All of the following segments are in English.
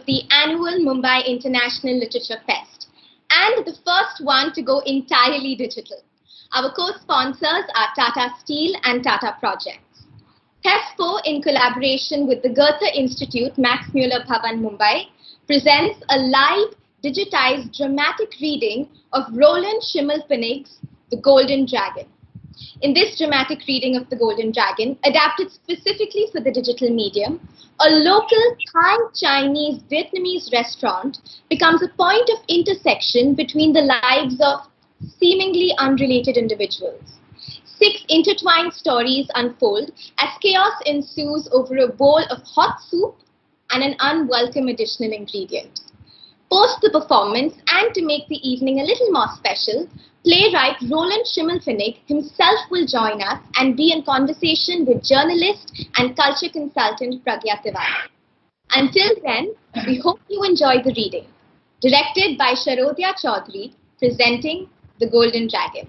The annual Mumbai International Literature Fest, and the first one to go entirely digital. Our co-sponsors are Tata Steel and Tata Projects. TEFCO, in collaboration with the Goethe Institute, Max Muller Bhavan, Mumbai, presents a live, digitized, dramatic reading of Roland Schimmelpfennig's The Golden Dragon. In this dramatic reading of The Golden Dragon, adapted specifically for the digital medium, a local Thai, Chinese, Vietnamese restaurant becomes a point of intersection between the lives of seemingly unrelated individuals. 6 intertwined stories unfold as chaos ensues over a bowl of hot soup and an unwelcome additional ingredient. Post the performance, and to make the evening a little more special, playwright Roland Schimmelpfennig himself will join us and be in conversation with journalist and culture consultant Pragya Tiwari. Until then, we hope you enjoy the reading. Directed by Sharodya Chaudhary, presenting The Golden Dragon.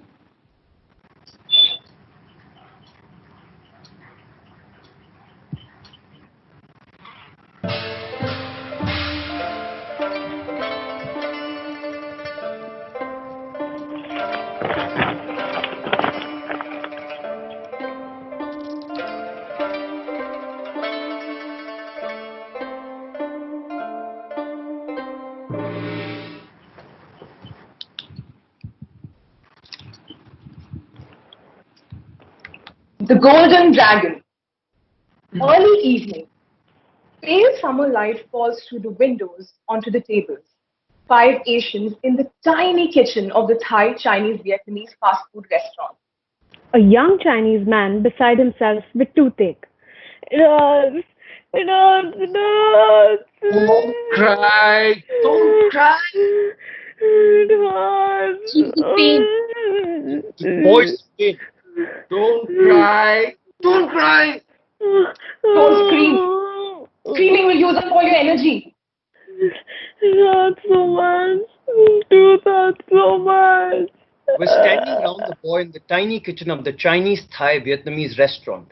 The Golden Dragon. Early evening. Pale summer light falls through the windows onto the tables. 5 Asians in the tiny kitchen of the Thai, Chinese, Vietnamese fast food restaurant. A young Chinese man beside himself with toothache. It hurts. It hurts. It hurts. Don't cry. Don't cry. It hurts. Keep the pain. The boy's pain. Don't cry. Don't cry. Don't scream. Screaming will use up all your energy. It hurts so much. It hurts so much. We're standing around the boy in the tiny kitchen of the Chinese, Thai, Vietnamese restaurant.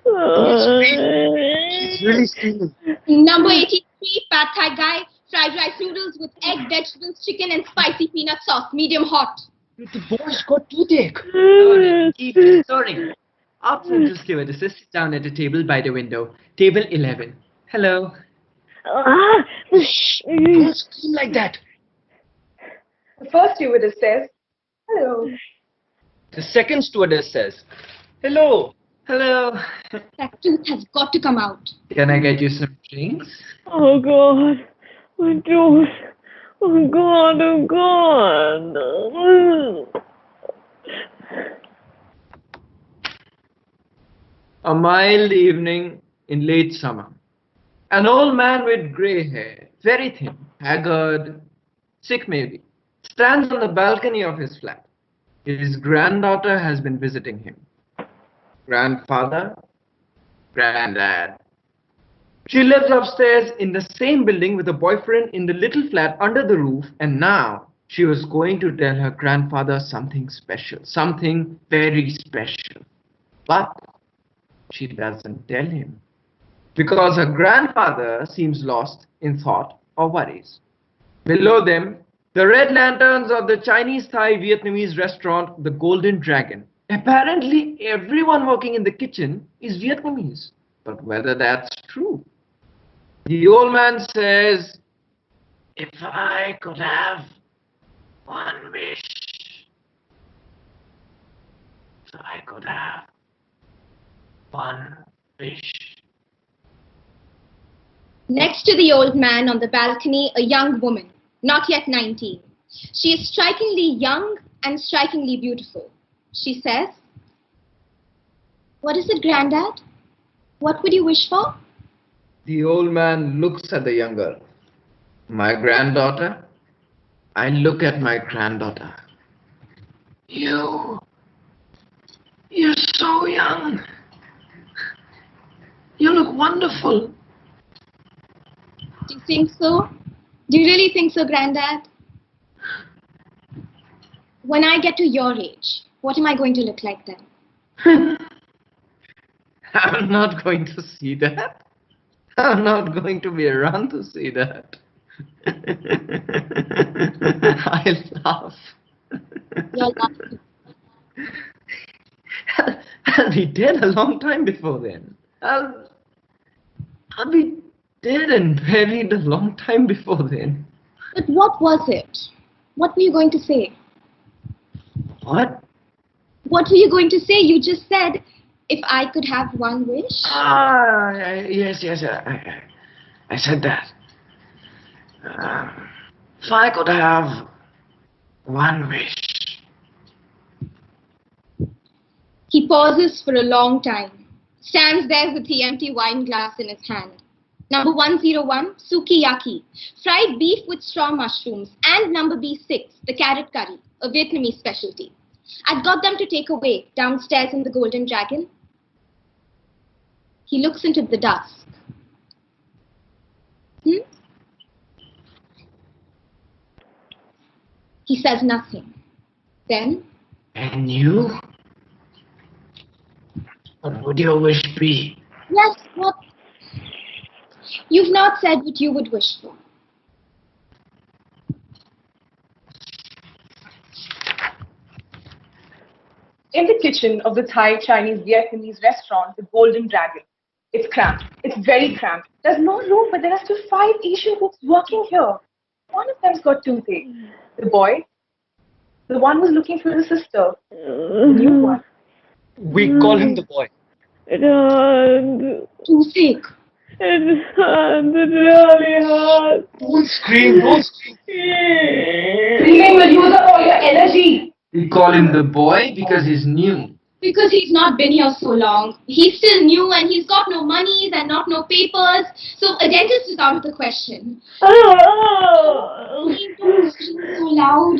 She's really screaming. Number 83, pad thai guy, fried rice noodles with egg, vegetables, chicken and spicy peanut sauce, medium hot. The boy's got toothache. Keep restoring. Optional stewardesses sit down at a table by the window. Table 11. Hello. Shh! Don't scream like that. The first stewardess says, "Hello." The second stewardess says, Hello. Hello. That tooth has got to come out. Can I get you some drinks? Oh God, my tooth. Oh God, oh God. A mild evening in late summer. An old man with grey hair, very thin, haggard, sick maybe, stands on the balcony of his flat. His granddaughter has been visiting him. Grandfather, granddad. She lives upstairs in the same building with a boyfriend in the little flat under the roof, and now she was going to tell her grandfather something special, something very special. But she doesn't tell him because her grandfather seems lost in thought or worries. Below them, the red lanterns of the Chinese Thai Vietnamese restaurant, the Golden Dragon. Apparently, everyone working in the kitchen is Vietnamese. But whether that's true? The old man says, if I could have one wish, if I could have one wish. Next to the old man on the balcony, a young woman, not yet 19. She is strikingly young and strikingly beautiful. She says, "What is it, Grandad? What would you wish for?" The old man looks at the young girl. My granddaughter? I look at my granddaughter. You're so young. You look wonderful. Do you think so? Do you really think so, Grandad? When I get to your age, what am I going to look like then? I'm not going to see that. I'm not going to be around to see that. I laugh. You're laughing. I'll be dead a long time before then. I'll be dead and buried a long time before then. But what was it? What were you going to say? What? What were you going to say? You just said, if I could have one wish. Yes, I said that. If I could have one wish. He pauses for a long time, stands there with the empty wine glass in his hand. Number 101, sukiyaki, fried beef with straw mushrooms, and number B6, the carrot curry, a Vietnamese specialty. I've got them to take away downstairs in the Golden Dragon. He looks into the dusk. He says nothing. Then, And you? What would your wish be? yes, what? You've not said what you would wish for. In the kitchen of the Thai, Chinese, Vietnamese restaurant, the Golden Dragon. It's cramped. It's very cramped. There's no room, but there are still 5 Asian cooks working here. One of them's got toothache. The boy, the one who's looking for his sister, the new one. We call him the boy. It hurts. Toothache. It hurts. It really hurts. Don't scream, don't scream. Screaming will use up all your energy. We call him the boy because he's new. Because he's not been here so long. He's still new and he's got no monies and no papers. So a dentist is out of the question. Please don't scream so loud.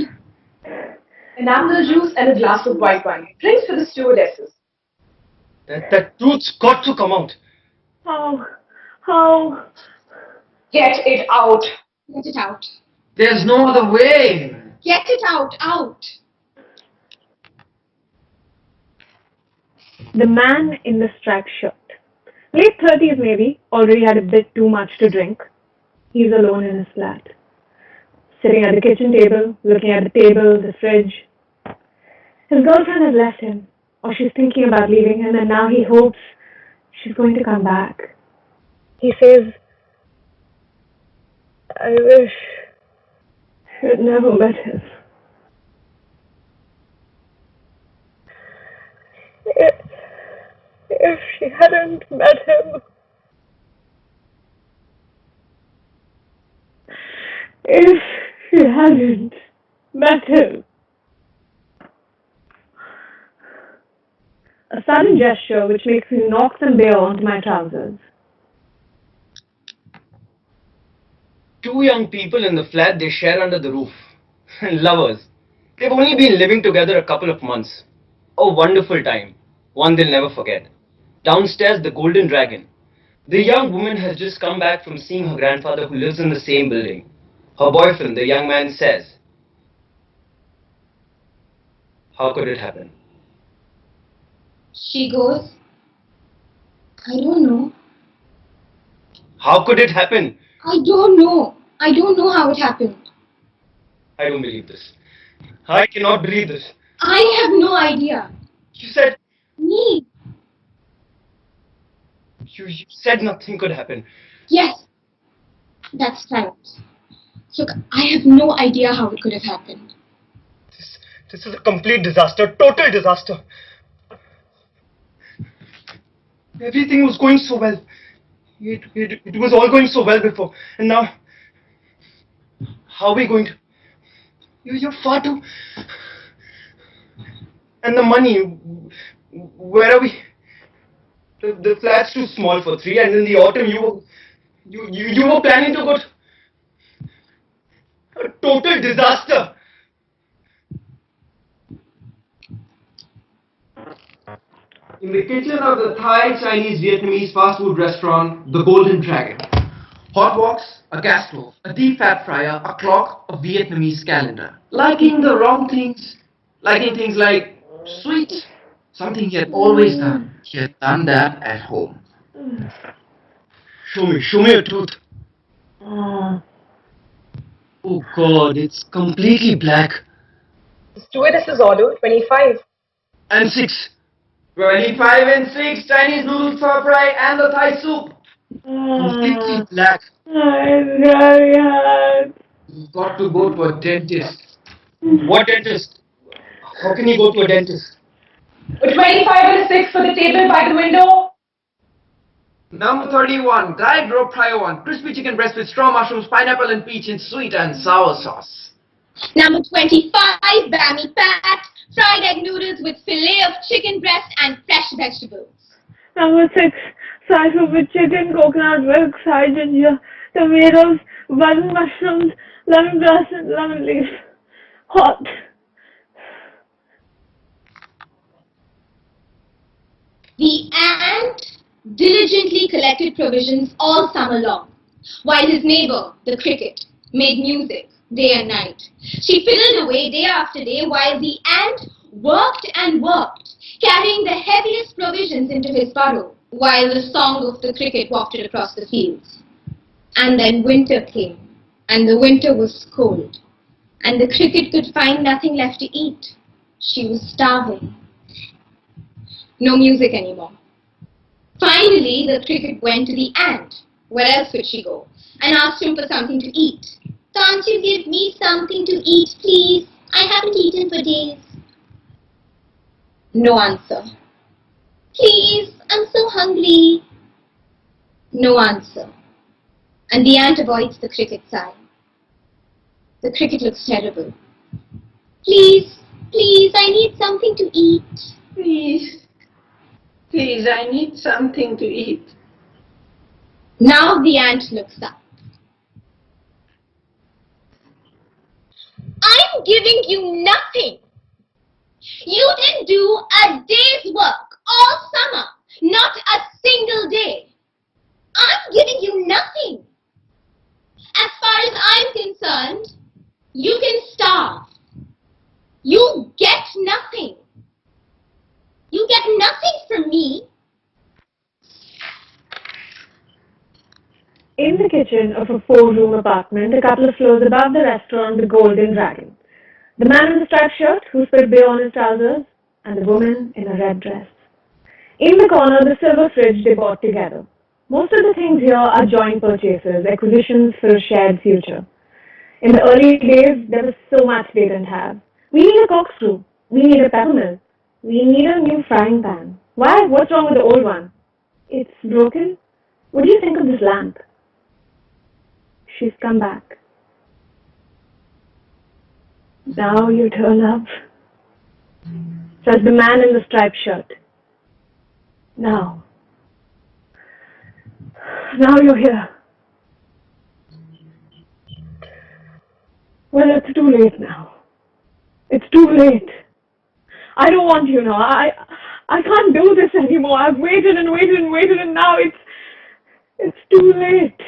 An apple juice and a glass of white wine. Drinks for the stewardesses. That tooth's got to come out. How? Get it out. Get it out. There's no other way. Get it out. The man in the striped shirt. Late 30s maybe, already had a bit too much to drink. He's alone in his flat, sitting at the kitchen table, looking at the table, the fridge. His girlfriend has left him, or she's thinking about leaving him, and now he hopes she's going to come back. He says, I wish you'd never met him. If she hadn't met him, if she hadn't met him. A sudden gesture which makes me knock some beer onto my trousers. Two young people in the flat they share under the roof. Lovers. They've only been living together a couple of months. A wonderful time. One they'll never forget. Downstairs, the Golden Dragon. The young woman has just come back from seeing her grandfather who lives in the same building. Her boyfriend, the young man, says, how could it happen? She goes, I don't know. How could it happen? I don't know. I don't know how it happened. I don't believe this. I cannot believe this. I have no idea. You said Me? you said nothing could happen. Yes. That's right. Look, I have no idea how it could have happened. This is a complete disaster, total disaster. Everything was going so well. It was all going so well before, and now, how are we going to? You're far too. And the money, where are we? The flat's too small for three, and in the autumn you were planning to go to a total disaster. In the kitchen of the Thai, Chinese, Vietnamese fast food restaurant, the Golden Dragon. Hot box, a gas stove, a deep fat fryer, a clock, a Vietnamese calendar. Liking the wrong things. Liking things like sweets. Something he had always done. He had done that at home. Show me your tooth. Oh God, it's completely black. The stewardess's order, 25. And 6. 25 and 6, Chinese noodle stir fry and the Thai soup. Completely black. I'm very hurt. You've got to go to a dentist. What dentist? How can you go to a dentist? A 25 and a 6 for the table by the window. Number 31, dried raw prio one, crispy chicken breast with straw mushrooms, pineapple and peach in sweet and sour sauce. Number 25, bami pat, fried egg noodles with fillet of chicken breast and fresh vegetables. Number 6, cipher with chicken, coconut milk, side ginger, tomatoes, button mushrooms, lemongrass and lemon leaf. Hot. The ant diligently collected provisions all summer long, while his neighbor, the cricket, made music day and night. She fiddled away day after day while the ant worked and worked, carrying the heaviest provisions into his burrow, while the song of the cricket wafted across the fields. And then winter came, and the winter was cold, and the cricket could find nothing left to eat. She was starving. No music anymore. Finally, the cricket went to the ant. Where else could she go? And asked him for something to eat. Can't you give me something to eat, please? I haven't eaten for days. No answer. Please, I'm so hungry. No answer. And the ant avoids the cricket's eye. The cricket looks terrible. Please, please, I need something to eat. Please, I need something to eat. Now the ant looks up. I'm giving you nothing. You didn't do a day's work all summer, not a single day. I'm giving you nothing. As far as I'm concerned, you can starve. You get nothing. You get nothing from me. In the kitchen of a 4-room apartment, a couple of floors above the restaurant, the Golden Dragon. The man in the striped shirt who spilled beer on his trousers, and the woman in a red dress. In the corner, the silver fridge they bought together. Most of the things here are joint purchases, acquisitions for a shared future. In the early days, there was so much they didn't have. We need a corkscrew. We need a peppermill. We need a new frying pan. Why? What's wrong with the old one? It's broken? What do you think of this lamp? She's come back. Now you turn up, says the man in the striped shirt. Now you're here. Well, it's too late now. It's too late. I don't want you now. I can't do this anymore. I've waited and waited and waited, and now it's too late.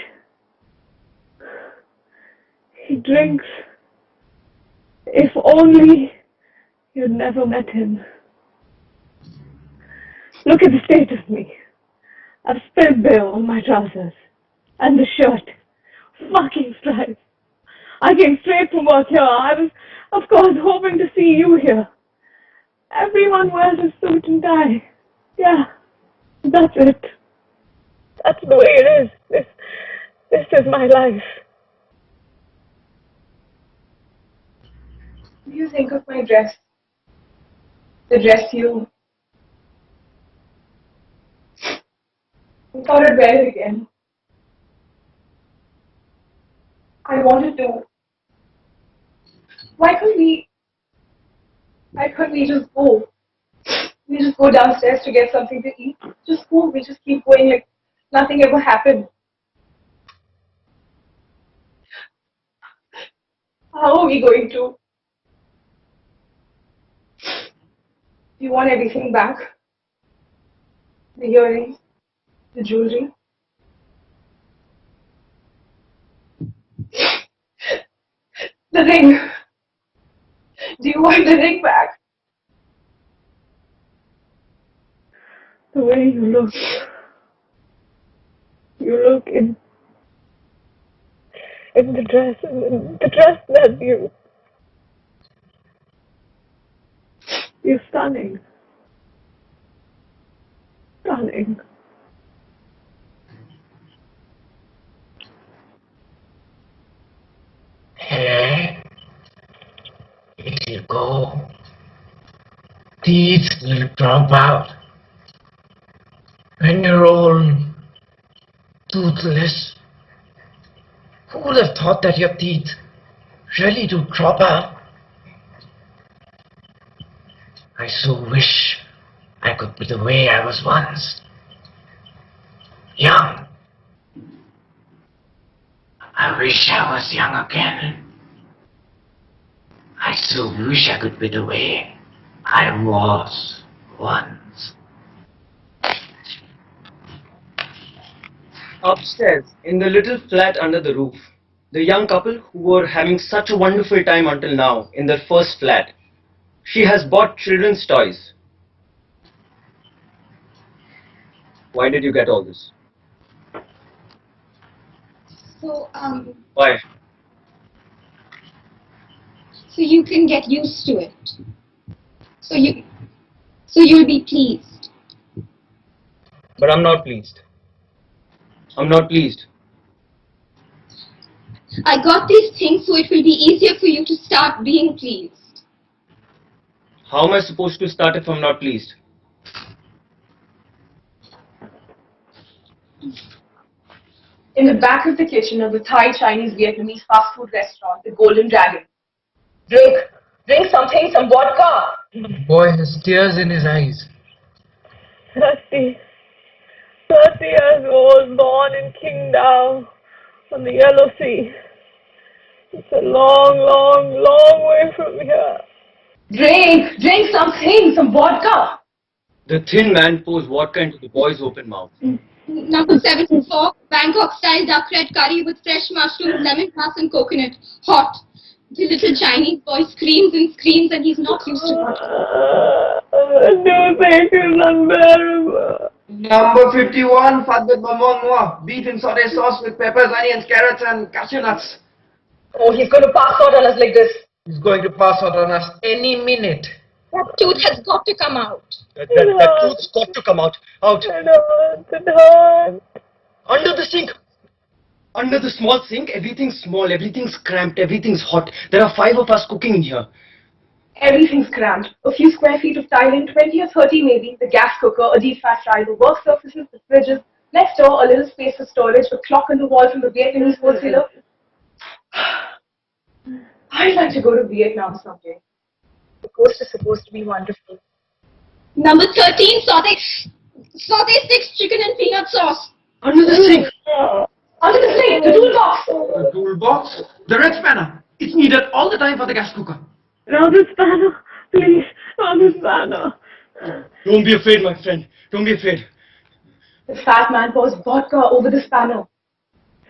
He drinks. If only you'd never met him. Look at the state of me. I've spilled beer on my trousers. And the shirt. Fucking stripes. I came straight from work here. I was, of course, hoping to see you here. Everyone wears a suit and tie. Yeah, that's it. That's the way it is. This is my life. What do you think of my dress? The dress you... I thought I'd wear it again. I wanted to. Why couldn't we just go? We just go downstairs to get something to eat. Just go. We just keep going like nothing ever happened. How are we going to? You want everything back? The earrings, the jewelry. The ring. Do you want the ring back? The way you look. You look in the dress, in the dress that you're stunning. Stunning. Hello? If you go, teeth will drop out. When you're all toothless, who would have thought that your teeth really do drop out? I so wish I could be the way I was once. Young. I wish I was young again. I so wish I could be the way I was once. Upstairs, in the little flat under the roof, the young couple who were having such a wonderful time until now in their first flat. She has bought children's toys. Why did you get all this? So, Why? so you can get used to it. So you'll be pleased. But I'm not pleased. I'm not pleased. I got these things so it will be easier for you to start being pleased. How am I supposed to start if I'm not pleased? In the back of the kitchen of the Thai, Chinese, Vietnamese fast food restaurant, the Golden Dragon. Drink something, some vodka. The boy has tears in his eyes. 30 years old, born in Qingdao on the Yellow Sea. It's a long, long, long way from here. Drink something, some vodka. The thin man pours vodka into the boy's open mouth. Number 74, Bangkok style duck red curry with fresh mushrooms, lemongrass and coconut. Hot. The little Chinese boy screams and screams and he's not used to it. Do think it's unbearable. Number 51, fat with bonbon noir. Beef in saute sauce with peppers, onions, carrots, and cashew nuts. Oh, he's going to pass out on us like this. He's going to pass out on us any minute. That tooth has got to come out. That tooth's got to come out. Out. It hurts. Under the sink. Under the small sink, everything's small, everything's cramped, everything's hot. There are 5 of us cooking in here. Everything's cramped. A few square feet of tiling, 20 or 30 maybe, the gas cooker, a deep fat fryer, the work surfaces, the fridges. Next door, a little space for storage, a clock on the wall from the Vietnamese wholesaler. I'd like to go to Vietnam someday. The coast is supposed to be wonderful. Number 13, saute 6 chicken and peanut sauce. Under the sink. Under the sink, the toolbox. The toolbox? The red spanner. It's needed all the time for the gas cooker. Now the spanner, please. Now the spanner. Don't be afraid, my friend. Don't be afraid. The fat man pours vodka over the spanner.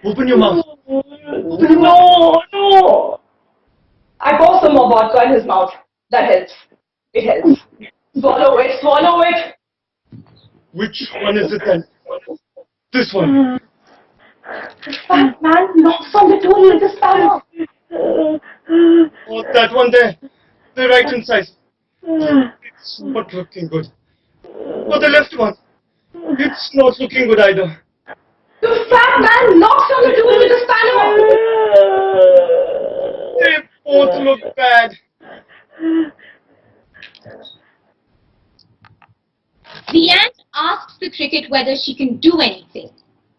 Open your mouth. No. I pour some more vodka in his mouth. That helps. It helps. Swallow it, swallow it. Which one is it then? This one. The fat man knocks on the tool with the spanner. Oh, that one there. The right hand side. It's not looking good. Oh, the left one. It's not looking good either. The fat man knocks on the tool with the spanner. They both look bad. The ant asks the cricket whether she can do anything,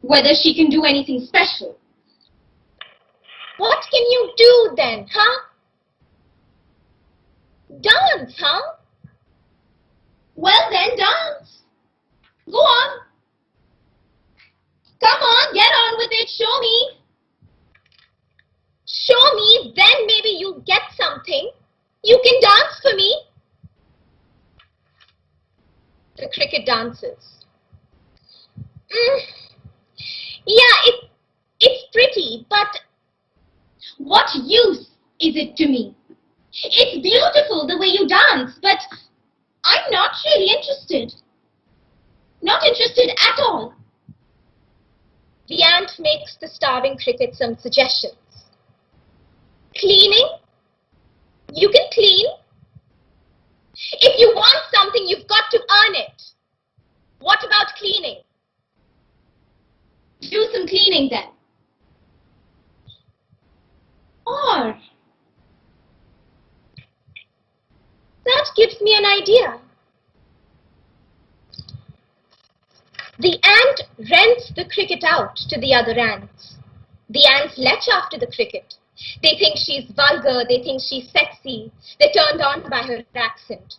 whether she can do anything special. What can you do then, huh? Dance, huh? Well then, dance. Go on. Come on, get on with it, show me. Show me, then maybe you'll get something. You can dance for me. The cricket dances. Yeah, it's pretty, but what use is it to me? It's beautiful the way you dance, but I'm not really interested. Not interested at all. The ant makes the starving cricket some suggestions. Cleaning? You can clean. If you want something, you've got to earn it. What about cleaning? Do some cleaning then. Or, that gives me an idea. The ant rents the cricket out to the other ants. The ants lech after the cricket. They think she's vulgar, they think she's sexy. They're turned on by her accent.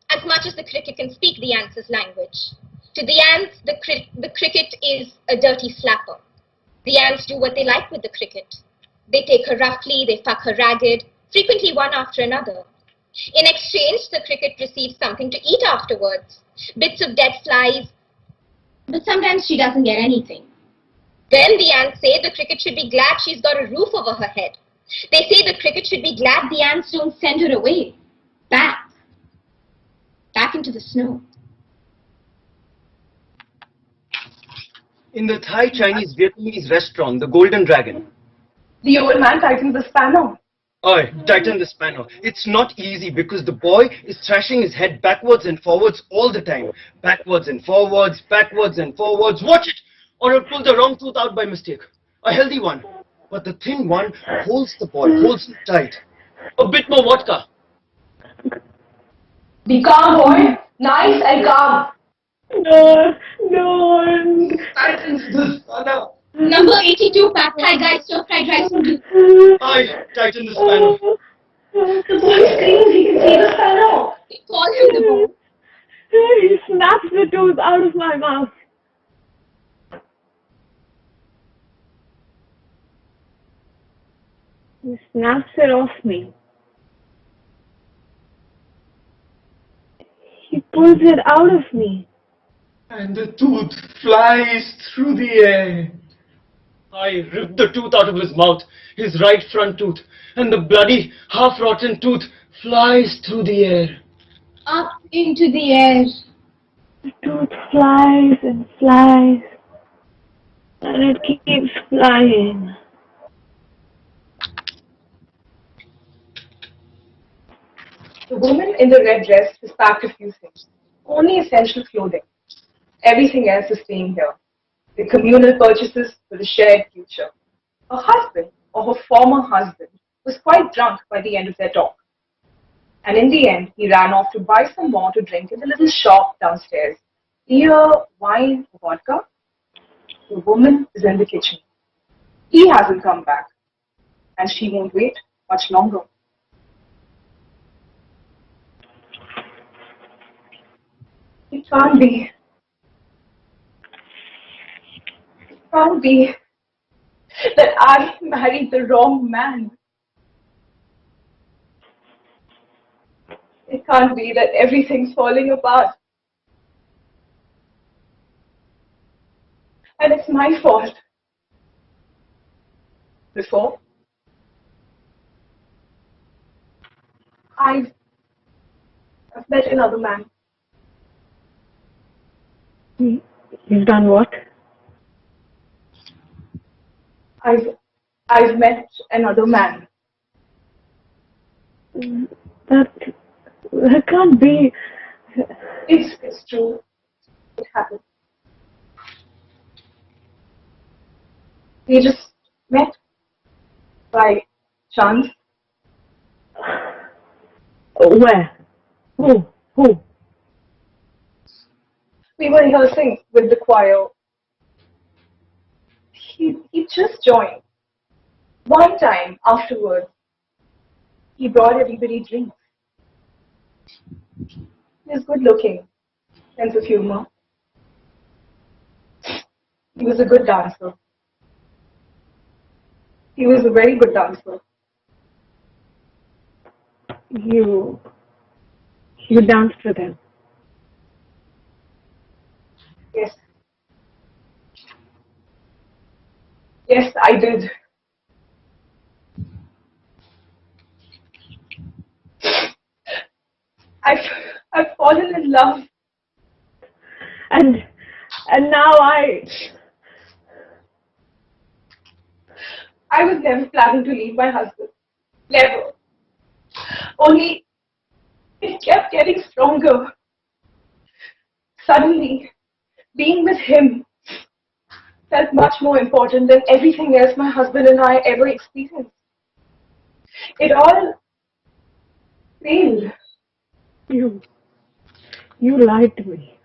As much as the cricket can speak the ants' language. To the ants, the cricket is a dirty slapper. The ants do what they like with the cricket. They take her roughly, they fuck her ragged, frequently one after another. In exchange, the cricket receives something to eat afterwards. Bits of dead flies. But sometimes she doesn't get anything. Then the ants say the cricket should be glad she's got a roof over her head. They say the cricket should be glad the ants don't send her away. Back into the snow. In the Thai Chinese Vietnamese restaurant, the Golden Dragon. The old man tightens the spanner. Oi, tighten the spanner. It's not easy because the boy is thrashing his head backwards and forwards all the time. Backwards and forwards, backwards and forwards. Watch it! Or he'll pull the wrong tooth out by mistake. A healthy one. But the thin one holds the boy, holds it tight. A bit more vodka. Be calm, boy. Nice and calm. No. Tightens the spanner. Number 82, pad thai guy, stir fried rice noodles. I tighten the spanner. The boy screams, he can see the spanner. They call him the boy. He snaps the tooth out of my mouth. He snaps it off me. He pulls it out of me. And the tooth flies through the air. I ripped the tooth out of his mouth, his right front tooth, and the bloody, half-rotten tooth flies through the air. Up into the air. The tooth flies and flies, and it keeps flying. The woman in the red dress has packed a few things. Only essential clothing. Everything else is staying here. The communal purchases for the shared future. Her husband, or her former husband, was quite drunk by the end of their talk. And in the end, he ran off to buy some more to drink in the little shop downstairs. Beer, wine, vodka. The woman is in the kitchen. He hasn't come back. And she won't wait much longer. It can't be. It can't be that I married the wrong man. It can't be that everything's falling apart. And it's my fault. Before, I've met another man. You've done what? I've met another man. That can't be. It's true. It happened. We just met by chance. Where? Who? We were rehearsing with the choir. He just joined. One time afterwards, he brought everybody drinks. He was good looking, sense of humor. He was a good dancer. He was a very good dancer. You danced with him. Yes. Yes, I did. I've fallen in love. And now I was never planning to leave my husband. Never. Only it kept getting stronger. Suddenly, being with him felt much more important than everything else my husband and I ever experienced. It all failed. You lied to me.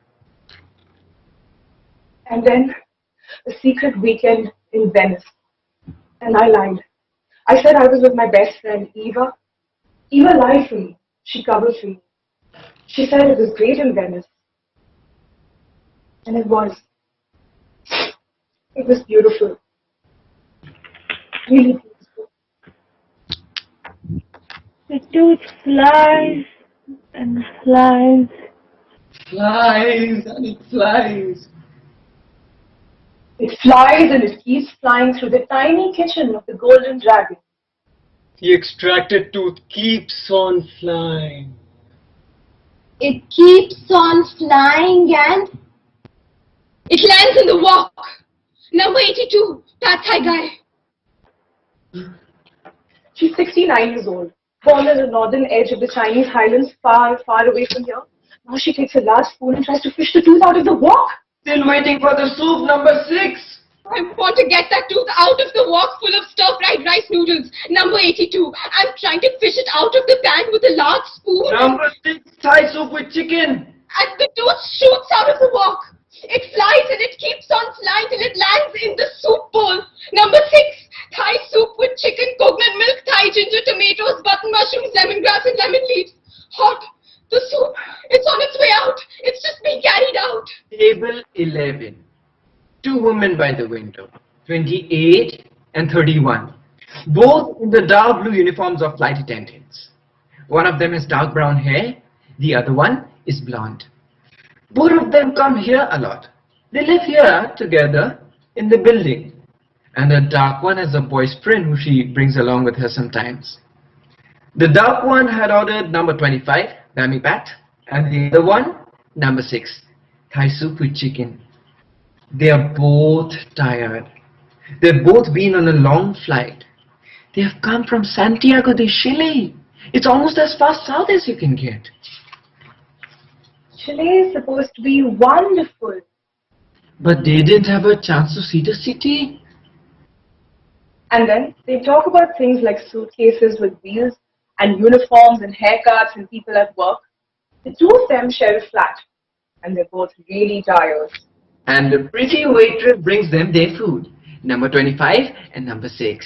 And then a secret weekend in Venice. And I lied. I said I was with my best friend, Eva. Eva lied for me. She covered for me. She said it was great in Venice. And it was. It was beautiful. Really beautiful. The tooth flies and flies. Flies and it flies. It flies and it keeps flying through the tiny kitchen of the Golden Dragon. The extracted tooth keeps on flying. It keeps on flying and it lands in the walk. Number 82, that Thai guy. She's 69 years old, born on the northern edge of the Chinese highlands, far, far away from here. Now she takes a large spoon and tries to fish the tooth out of the wok. Still waiting for the soup number 6. I want to get that tooth out of the wok full of stir-fried rice noodles. Number 82. I'm trying to fish it out of the pan with a large spoon. Number 6, Thai soup with chicken. And the tooth shoots out of the wok. It flies and it keeps on flying till it lands in the soup bowl. Number 6. Thai soup with chicken, coconut milk, Thai ginger, tomatoes, button mushrooms, lemongrass and lemon leaves. Hot. The soup, it's on its way out. It's just being carried out. Table 11. 2 women by the window, 28 and 31, both in the dark blue uniforms of flight attendants. One of them has dark brown hair, the other one is blonde. Both of them come here a lot. They live here together in the building. And the dark one has a boyfriend who she brings along with her sometimes. The dark one had ordered number 25, Mammy Pat, and the other one, number 6, Thai soup with chicken. They are both tired. They've both been on a long flight. They have come from Santiago de Chile. It's almost as far south as you can get. Chile is supposed to be wonderful. But they didn't have a chance to see the city. And then they talk about things like suitcases with wheels and uniforms and haircuts and people at work. The two of them share a flat, and they're both really tired. And the pretty waitress brings them their food, number 25 and number 6.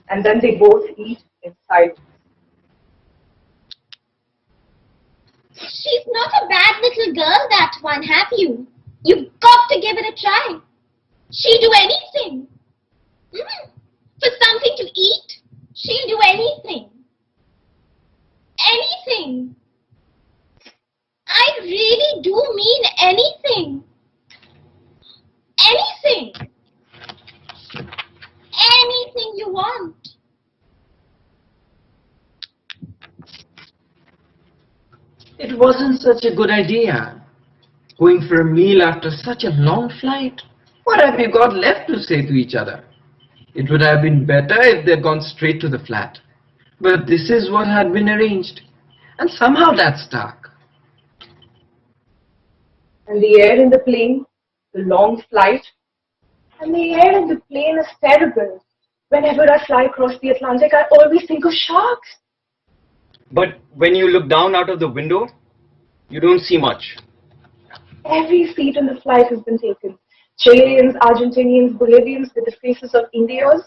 And then they both eat in silence. She's not a bad little girl, that one, have you? You've got to give it a try. She'll do anything. For something to eat, she'll do anything. Anything. I really do mean anything. Anything. Anything you want. It wasn't such a good idea. Going for a meal after such a long flight. What have you got left to say to each other? It would have been better if they'd gone straight to the flat. But this is what had been arranged. And somehow that stuck. And the air in the plane, the long flight, and the air in the plane is terrible. Whenever I fly across the Atlantic, I always think of sharks. But when you look down out of the window, you don't see much. Every seat on the flight has been taken. Chileans, Argentinians, Bolivians with the faces of Indios.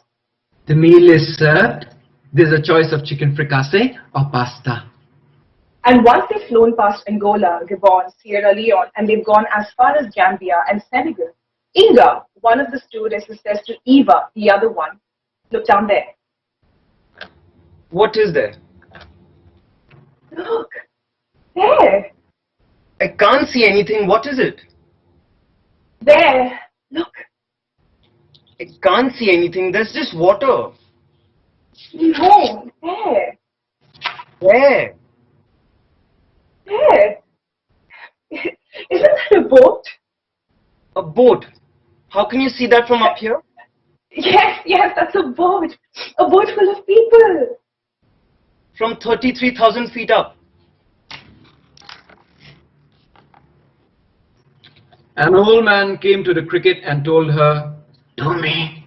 The meal is served. There's a choice of chicken fricassee or pasta. And once they've flown past Angola, Gabon, Sierra Leone, and they've gone as far as Gambia and Senegal, Inga, one of the stewardesses, says to Eva, the other one, look down there. What is there? Look, there, I can't see anything. What is it? there, look. I can't see anything. There's just water. No, there, Where? there. Isn't that a boat? A boat. How can you see that from up here? Yes, that's a boat. A boat full of people. From 33,000 feet up. An old man came to the cricket and told her, To me.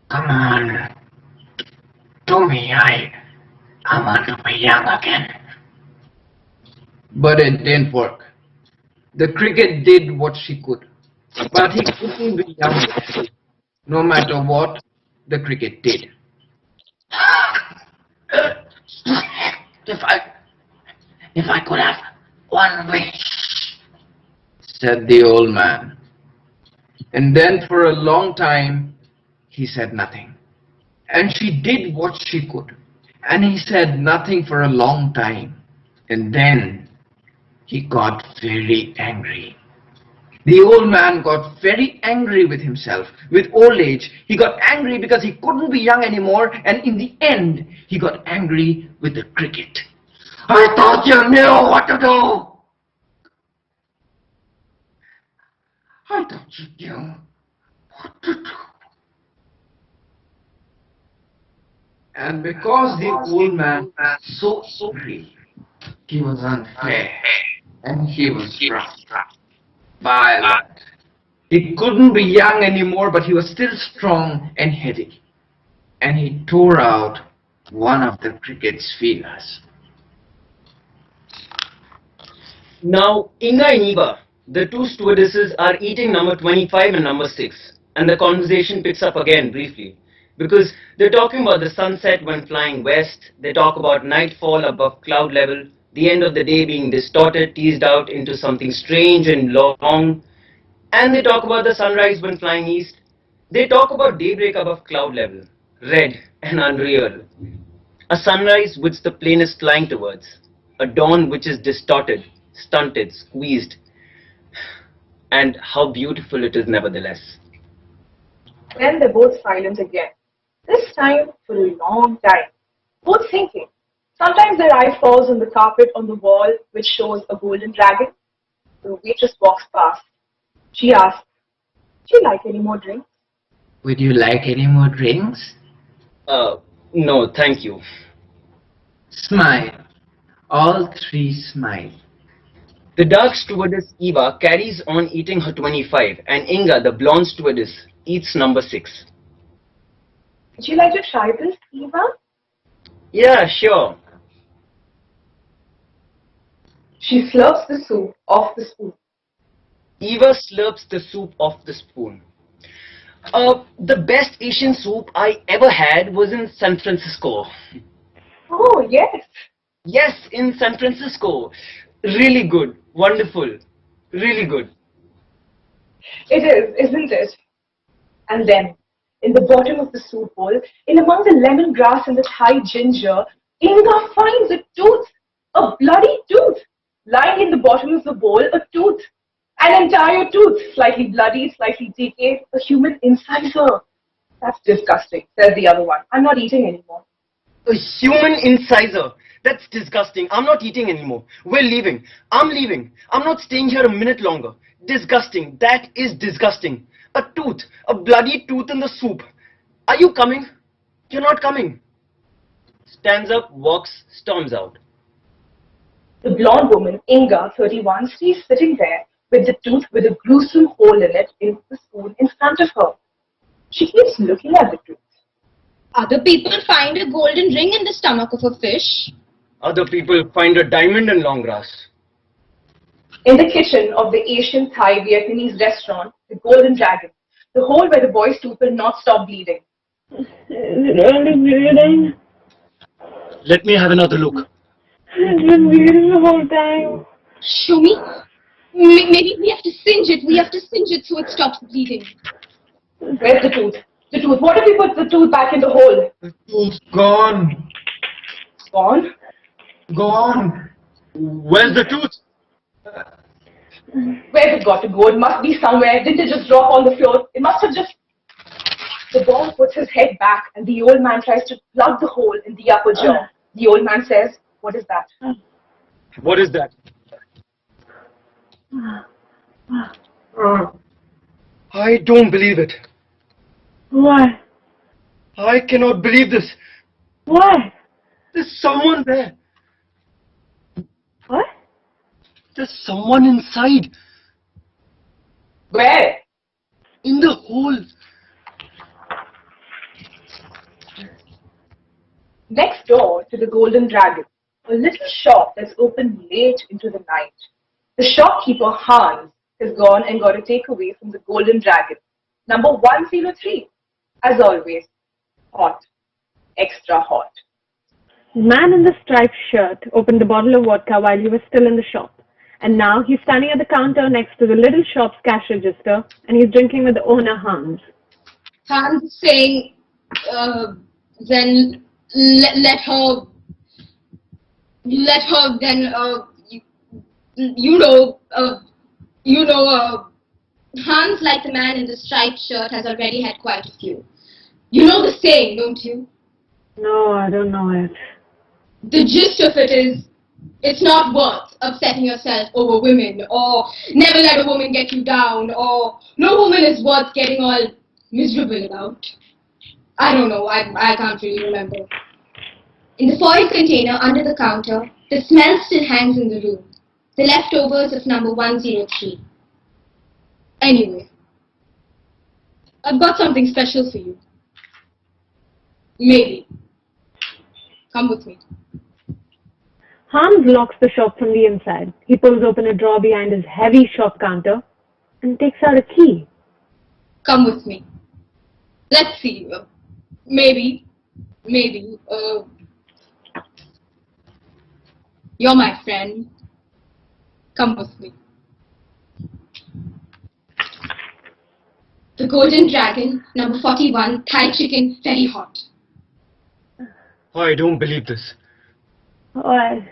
Come on. To me, I want to be young again. but it didn't work. The cricket did what she could, but he couldn't be young no matter what the cricket did. If I could have one wish, said the old man. And then for a long time, he said nothing. And she did what she could. And he said nothing for a long time. And then he got very angry. The old man got very angry with himself, with old age. He got angry because he couldn't be young anymore. And in the end, he got angry with the cricket. I thought you knew what to do. I thought you knew what to do. And because the old man was so angry, he was unfair, and he was rough, violent. He couldn't be young anymore, but he was still strong and heavy. And he tore out one of the cricket's feelers. Now, Inga and Eva, the two stewardesses, are eating number 25 and number 6. And the conversation picks up again briefly. Because they're talking about the sunset when flying west. They talk about nightfall above cloud level. The end of the day being distorted, teased out into something strange and long. And they talk about the sunrise when flying east. They talk about daybreak above cloud level, red and unreal. A sunrise which the plane is flying towards. A dawn which is distorted, stunted, squeezed. And how beautiful it is nevertheless. Then they're both silent again. This time for a long time. Both thinking. Sometimes their eye falls on the carpet on the wall, which shows a golden dragon. The waitress walks past. She asks, "Do you like any more drinks?" Would you like any more drinks? No, thank you. Smile. All three smile. The dark stewardess Eva carries on eating her 25, and Inga, the blonde stewardess, eats number 6. "Would you like to try this, Eva?" Yeah, sure. She slurps the soup off the spoon. Eva slurps the soup off the spoon. The best Asian soup I ever had was in San Francisco. "Oh, yes." Yes, in San Francisco. Really good. Wonderful. Really good. "It is, isn't it?" And then, in the bottom of the soup bowl, in among the lemongrass and the Thai ginger, Inga finds a tooth, a bloody tooth, lying in the bottom of the bowl, a tooth, an entire tooth, slightly bloody, slightly decayed, a human incisor. "That's disgusting," says the other one. "I'm not eating anymore." A human incisor. That's disgusting. I'm not eating anymore. We're leaving. I'm leaving. I'm not staying here a minute longer. Disgusting. That is disgusting. A tooth. A bloody tooth in the soup. Are you coming? You're not coming. Stands up, walks, storms out. The blonde woman, Inga, 31, stays sitting there with the tooth with a gruesome hole in it in the spoon in front of her. She keeps looking at the tooth. Other people find a golden ring in the stomach of a fish. Other people find a diamond in long grass. In the kitchen of the Asian Thai Vietnamese restaurant, the Golden Dragon, the hole where the boy's tooth will not stop bleeding. Is it really bleeding? Let me have another look. It's been bleeding the whole time. Show me. Maybe we have to singe it. We have to singe it so it stops bleeding. Where's the tooth? The tooth. What if we put the tooth back in the hole? The tooth's gone. Gone? Gone. Where's the tooth? Where's it got to go? It must be somewhere. Didn't it just drop on the floor? It must have just... The boy puts his head back and the old man tries to plug the hole in the upper jaw. The old man says, "What is that?" What is that? I don't believe it. Why? I cannot believe this. Why? There's someone there. What? There's someone inside. Where? In the hole. Next door to the Golden Dragon, a little shop that's open late into the night. The shopkeeper, Hans, has gone and got a takeaway from the Golden Dragon. Number 103. As always, hot. Extra hot. The man in the striped shirt opened a bottle of vodka while he was still in the shop. And now he's standing at the counter next to the little shop's cash register and he's drinking with the owner, Hans. Hans is saying, then let her then, Hans, like the man in the striped shirt, has already had quite a few. You know the saying, don't you? No, I don't know it. The gist of it is, it's not worth upsetting yourself over women, or never let a woman get you down, or no woman is worth getting all miserable about. I don't know, I can't really remember. In the foil container under the counter, the smell still hangs in the room. The leftovers of number 103. Anyway, I've got something special for you. Maybe. Come with me. Hans locks the shop from the inside. He pulls open a drawer behind his heavy shop counter and takes out a key. Come with me. Let's see. Maybe. You're my friend. Come with me. The Golden Dragon, number 41, Thai chicken, very hot. I don't believe this. What?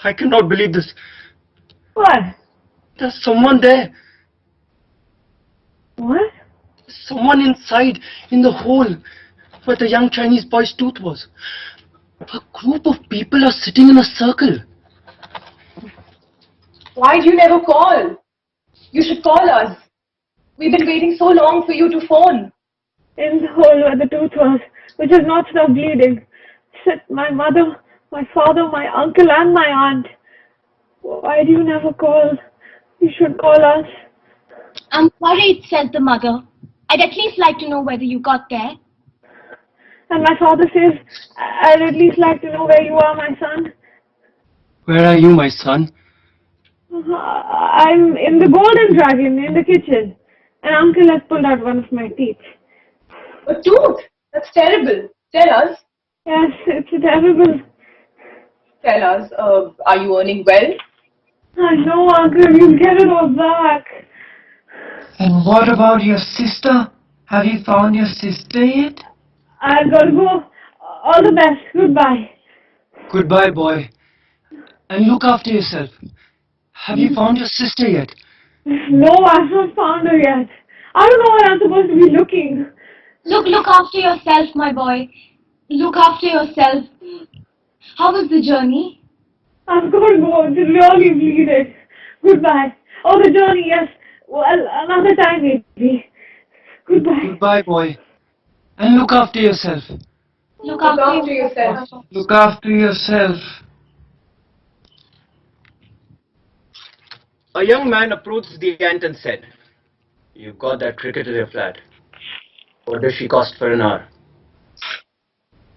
I cannot believe this. What? There's someone there. What? Someone inside, in the hole, where the young Chinese boy's tooth was. A group of people are sitting in a circle. Why do you never call? You should call us. We've been waiting so long for you to phone. In the hole where the tooth was, which has not stopped bleeding, sit my mother, my father, my uncle, and my aunt. Why do you never call? You should call us. I'm worried, says the mother. I'd at least like to know whether you got there. And my father says, I'd at least like to know where you are, my son. Where are you, my son? I'm in the golden dragon in the kitchen. And uncle has pulled out one of my teeth. A tooth? That's terrible. Tell us. Yes, it's terrible. Tell us, are you earning well? I know, uncle, you'll get it all back. And what about your sister? Have you found your sister yet? I've got to go. All the best. Goodbye. Goodbye, boy. And look after yourself. Have you found your sister yet? No, I've not found her yet. I don't know where I'm supposed to be looking. Look after yourself, my boy. Look after yourself. How was the journey? I've got to go. It's really bleeding. Goodbye. Oh, the journey, yes. Well, another time maybe. Goodbye. Goodbye, boy. And look after yourself. Look after yourself. Look after yourself. A young man approached the ant and said, "You've got that cricket in your flat. What does she cost for an hour?"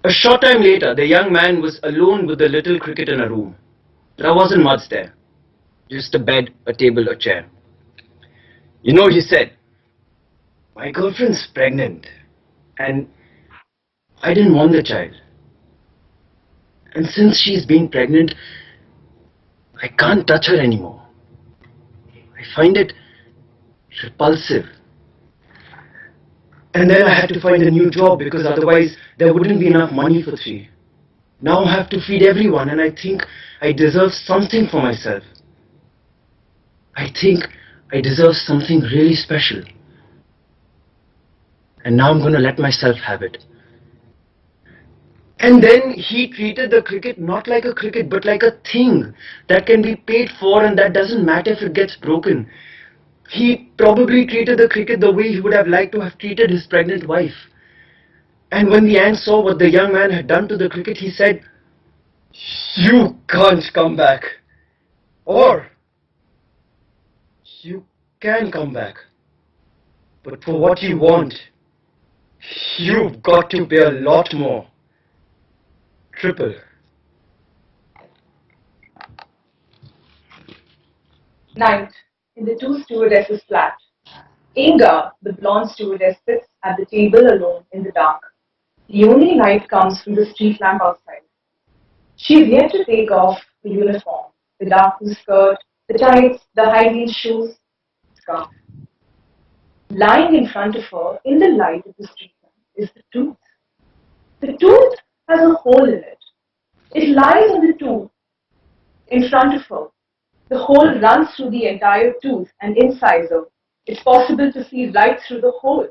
A short time later, the young man was alone with the little cricket in a room. There wasn't much there. Just a bed, a table, a chair. "You know," he said, "my girlfriend's pregnant. And I didn't want the child. And since she's been pregnant, I can't touch her anymore. I find it repulsive. And then I had to find a new job because otherwise there wouldn't be enough money for 3. Now I have to feed everyone and I think I deserve something for myself. I think I deserve something really special. And now I'm going to let myself have it." And then he treated the cricket not like a cricket but like a thing that can be paid for, and that doesn't matter if it gets broken. He probably treated the cricket the way he would have liked to have treated his pregnant wife. And when the ant saw what the young man had done to the cricket, he said, "You can't come back. Or you can come back. But for what you want, you've got to pay a lot more. Triple." Night, in the 2 stewardesses' flat. Inga, the blonde stewardess, sits at the table alone in the dark. The only light comes through the street lamp outside. She is yet to take off the uniform, the dark blue skirt, the tights, the high-heel shoes, scarf. Lying in front of her, in the light of the street lamp, is the tooth. The tooth has a hole in it. It lies on the tooth in front of her. The hole runs through the entire tooth and incisor. It's possible to see right through the hole.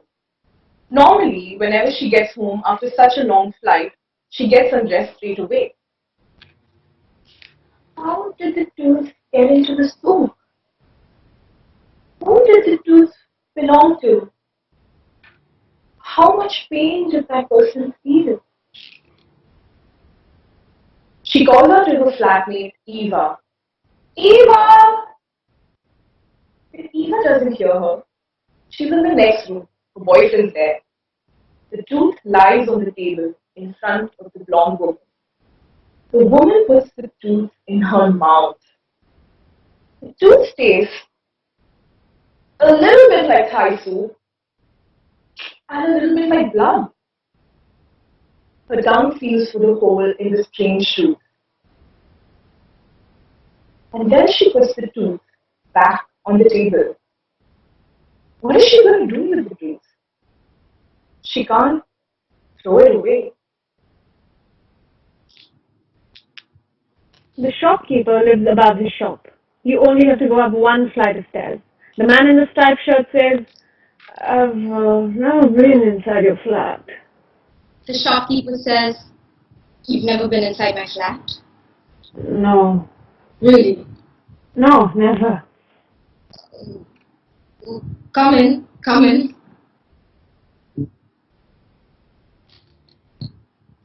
Normally, whenever she gets home after such a long flight, she gets undressed straight away. How did the tooth get into the soup? Who did the tooth belong to? How much pain did that person feel? She called out to her flatmate, Eva. Eva! But Eva doesn't hear her. She's in the next room. Her boyfriend's there. The tooth lies on the table in front of the blonde woman. The woman puts the tooth in her mouth. The tooth tastes a little bit like Thai soup and a little bit like blood. Her tongue feels for the hole in the strange tooth. And then she puts the tooth back on the table. What is she going to do with the tooth? She can't throw it away. The shopkeeper lives above his shop. You only have to go up 1 flight of stairs. The man in the striped shirt says, "I've never been inside your flat." The shopkeeper says, You've never been inside my flat? No. Really? No, never. Come in, come in.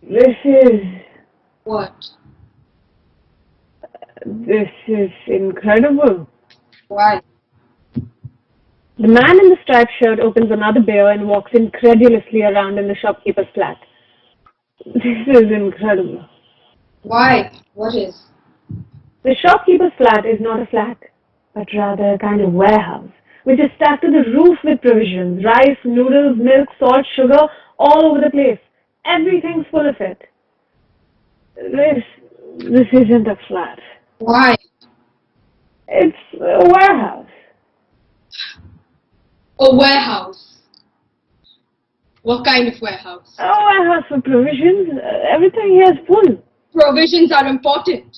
This is... What? This is incredible. Why? The man in the striped shirt opens another beer and walks incredulously around in the shopkeeper's flat. This is incredible. Why? What is? The shopkeeper's flat is not a flat, but rather a kind of warehouse, which is stacked to the roof with provisions, rice, noodles, milk, salt, sugar, all over the place. Everything's full of it. This isn't a flat. Why? It's a warehouse. A warehouse. What kind of warehouse? A warehouse for provisions. Everything here is full. Provisions are important.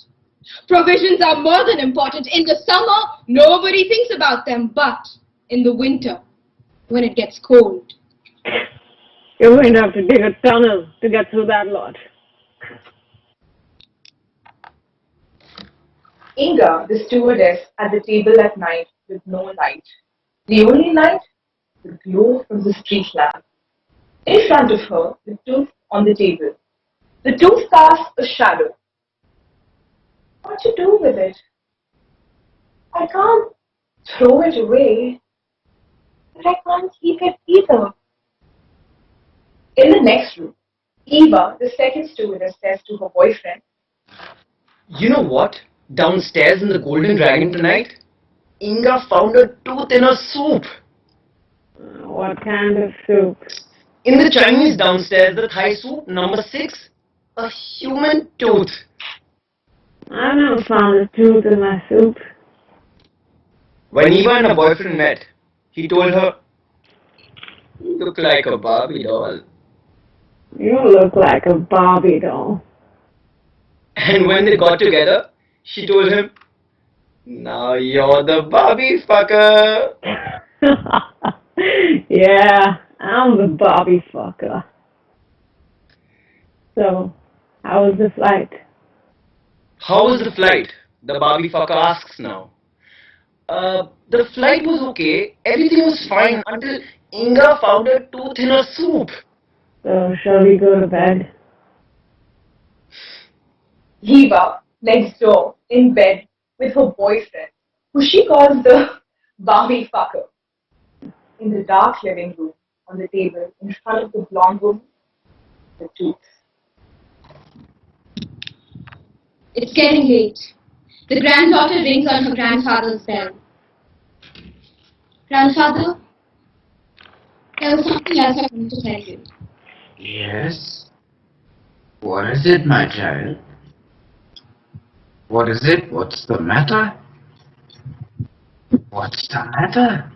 Provisions are more than important. In the summer, nobody thinks about them, but in the winter, when it gets cold. You're going to have to dig a tunnel to get through that lot. Inga, the stewardess, at the table at night with no light. The only light? The glow from the street lamp. In front of her, the tooth on the table. The tooth casts a shadow. What to do with it? I can't throw it away, but I can't keep it either. In the next room, Eva, the second stewardess, says to her boyfriend, You know what? Downstairs in the Golden Dragon tonight, Inga found a tooth in her soup. What kind of soup? In the Chinese downstairs, the Thai soup, number 6, a human tooth. I've never found a tooth in my soup. When Eva and her boyfriend met, he told her, You look like a Barbie doll. You look like a Barbie doll. And when they got together, she told him, Now you're the Barbie fucker. Yeah, I'm the Barbie fucker. So, how was the flight? How was the flight? The Barbie fucker asks now. The flight was okay. Everything was fine until Inga found a tooth in her soup. So, shall we go to bed? Eva, next door, in bed with her boyfriend, who she calls the Barbie fucker. In the dark living room, on the table, in front of the blonde woman, the tooth. It's getting late. The granddaughter rings on her grandfather's bell. Grandfather, there was something else I wanted to tell you. Yes? What is it, my child? What is it? What's the matter? What's the matter?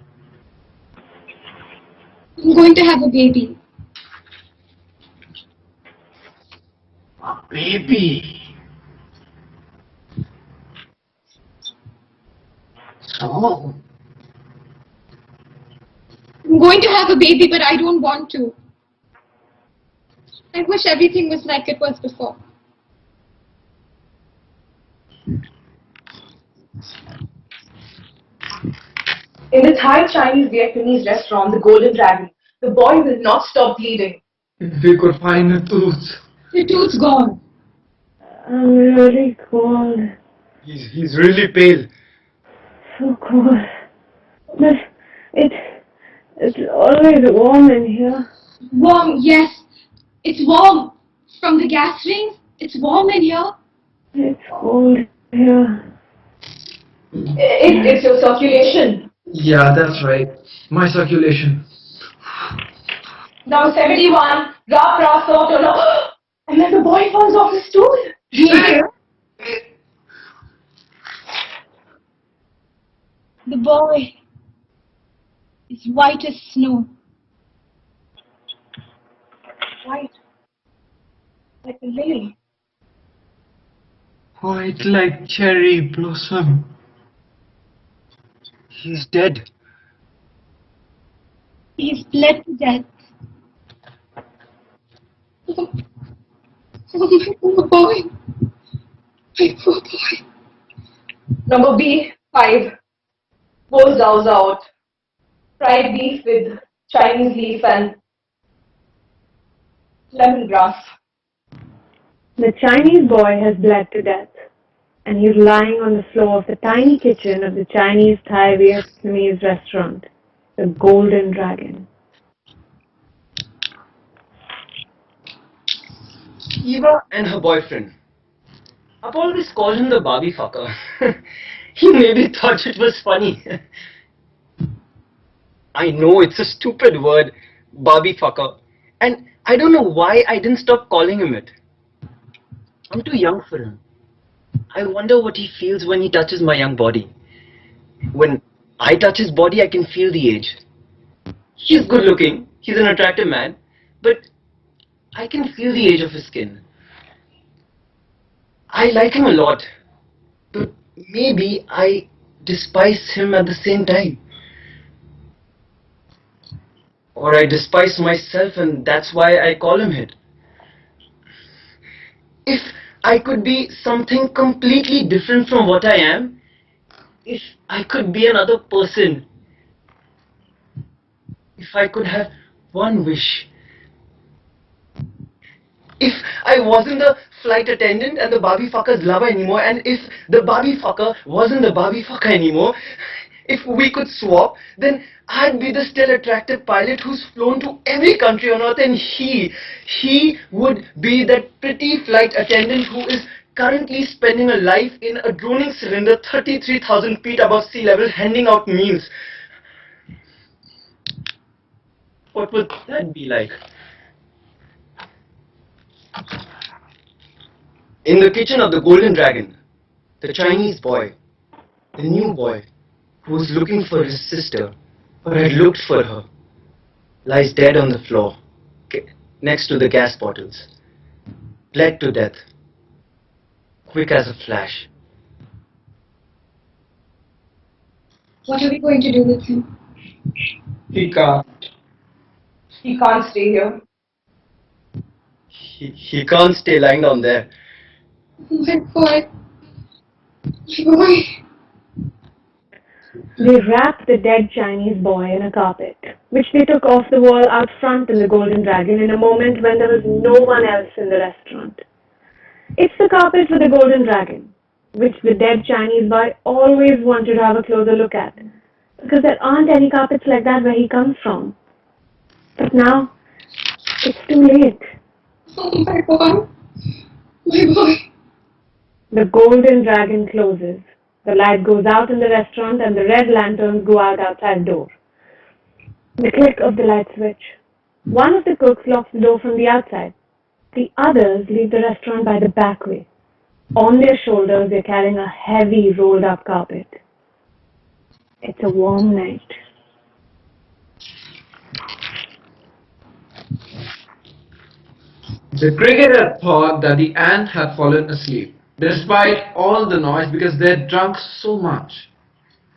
I'm going to have a baby. A baby. So? I'm going to have a baby, but I don't want to. I wish everything was like it was before. In the Thai Chinese Vietnamese restaurant, the Golden Dragon, the boy will not stop bleeding. If we could find a tooth. The tooth's gone. I'm really cold. He's really pale. So cold. But it's always warm in here. Warm, yes. It's warm. From the gas rings, it's warm in here. It's cold here. It's your circulation. Yeah, that's right. My circulation. Now 71, rah rah sort of, and then the boy falls off his stool. The boy is white as snow. White, like a lily. White like cherry blossom. He's dead. He's bled to death. Oh, my poor boy. My poor boy. Number B, 5. Bowls out. Fried beef with Chinese leaf and lemongrass. The Chinese boy has bled to death, and he's lying on the floor of the tiny kitchen of the Chinese Thai Vietnamese restaurant, the Golden Dragon. Eva and her boyfriend. I've always called him the Barbie fucker. He maybe thought it was funny. I know it's a stupid word, Barbie fucker. And I don't know why I didn't stop calling him it. I'm too young for him. I wonder what he feels when he touches my young body. When I touch his body, I can feel the age. He's good looking, he's an attractive man, but I can feel the age of his skin. I like him a lot, but maybe I despise him at the same time. Or I despise myself and that's why I call him it. If I could be something completely different from what I am, if I could be another person, if I could have one wish, if I wasn't the flight attendant and the Barbie fucker's lover anymore, and if the Barbie fucker wasn't the Barbie fucker anymore, if we could swap, then I'd be the still attractive pilot who's flown to every country on earth, and he would be that pretty flight attendant who is currently spending a life in a droning cylinder 33,000 feet above sea level handing out meals. What would that be like? In the kitchen of the Golden Dragon, the Chinese boy, the new boy, who was looking for his sister, or had looked for her, lies dead on the floor, next to the gas bottles, bled to death, quick as a flash. What are we going to do with him? He can't. He can't stay here. He can't stay lying down there. My boy. My boy. They wrapped the dead Chinese boy in a carpet, which they took off the wall out front in the Golden Dragon in a moment when there was no one else in the restaurant. It's the carpet for the Golden Dragon, which the dead Chinese boy always wanted to have a closer look at, because there aren't any carpets like that where he comes from. But now, it's too late. Oh, my boy. My boy. The Golden Dragon closes. The light goes out in the restaurant and the red lanterns go out outside the door. The click of the light switch. One of the cooks locks the door from the outside. The others leave the restaurant by the back way. On their shoulders, they're carrying a heavy rolled-up carpet. It's a warm night. The cricketer thought that the ant had fallen asleep, despite all the noise, because they'd drunk so much.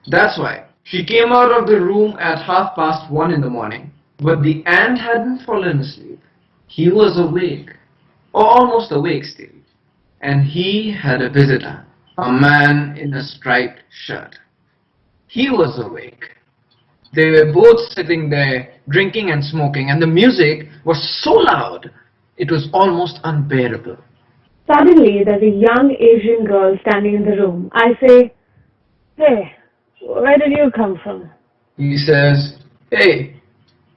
That's why she came out of the room at 1:30 in the morning. But the ant hadn't fallen asleep. He was awake, or almost awake still. And he had a visitor, a man in a striped shirt. He was awake. They were both sitting there, drinking and smoking, and the music was so loud, it was almost unbearable. Suddenly, there's a young Asian girl standing in the room. I say, "Hey, where did you come from?" He says, "Hey,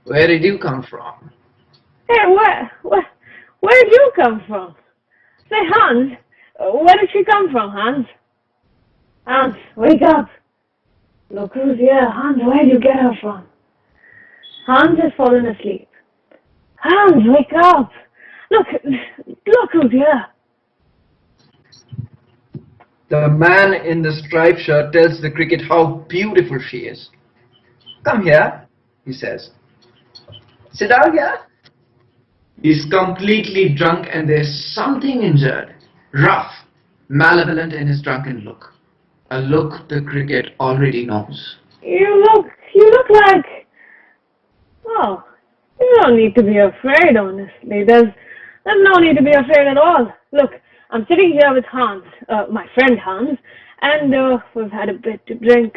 where did you come from?" "Hey, where did you come from?" "Say, Hans, where did she come from, Hans?" "Hans, wake up. Look who's here. Hans, where did you get her from?" Hans has fallen asleep. "Hans, wake up. Look who's here." The man in the striped shirt tells the cricket how beautiful she is. "Come here," he says. "Sit down here." He's completely drunk and there's something injured, rough, malevolent in his drunken look. A look the cricket already knows. You look like... Oh, you don't need to be afraid, honestly. There's There's no need to be afraid at all. Look, I'm sitting here with Hans, my friend Hans, and we've had a bit to drink.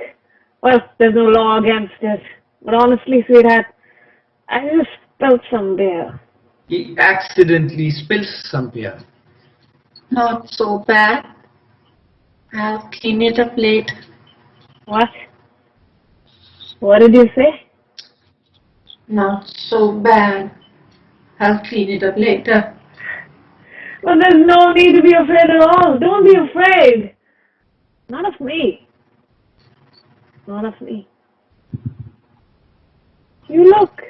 Well, there's no law against it. But honestly, sweetheart, I just spilled some beer. He accidentally spills some beer. Not so bad. I'll clean it up later. What? What did you say? Not so bad. I'll clean it up later. But there's no need to be afraid at all. Don't be afraid. Not of me. Not of me. You look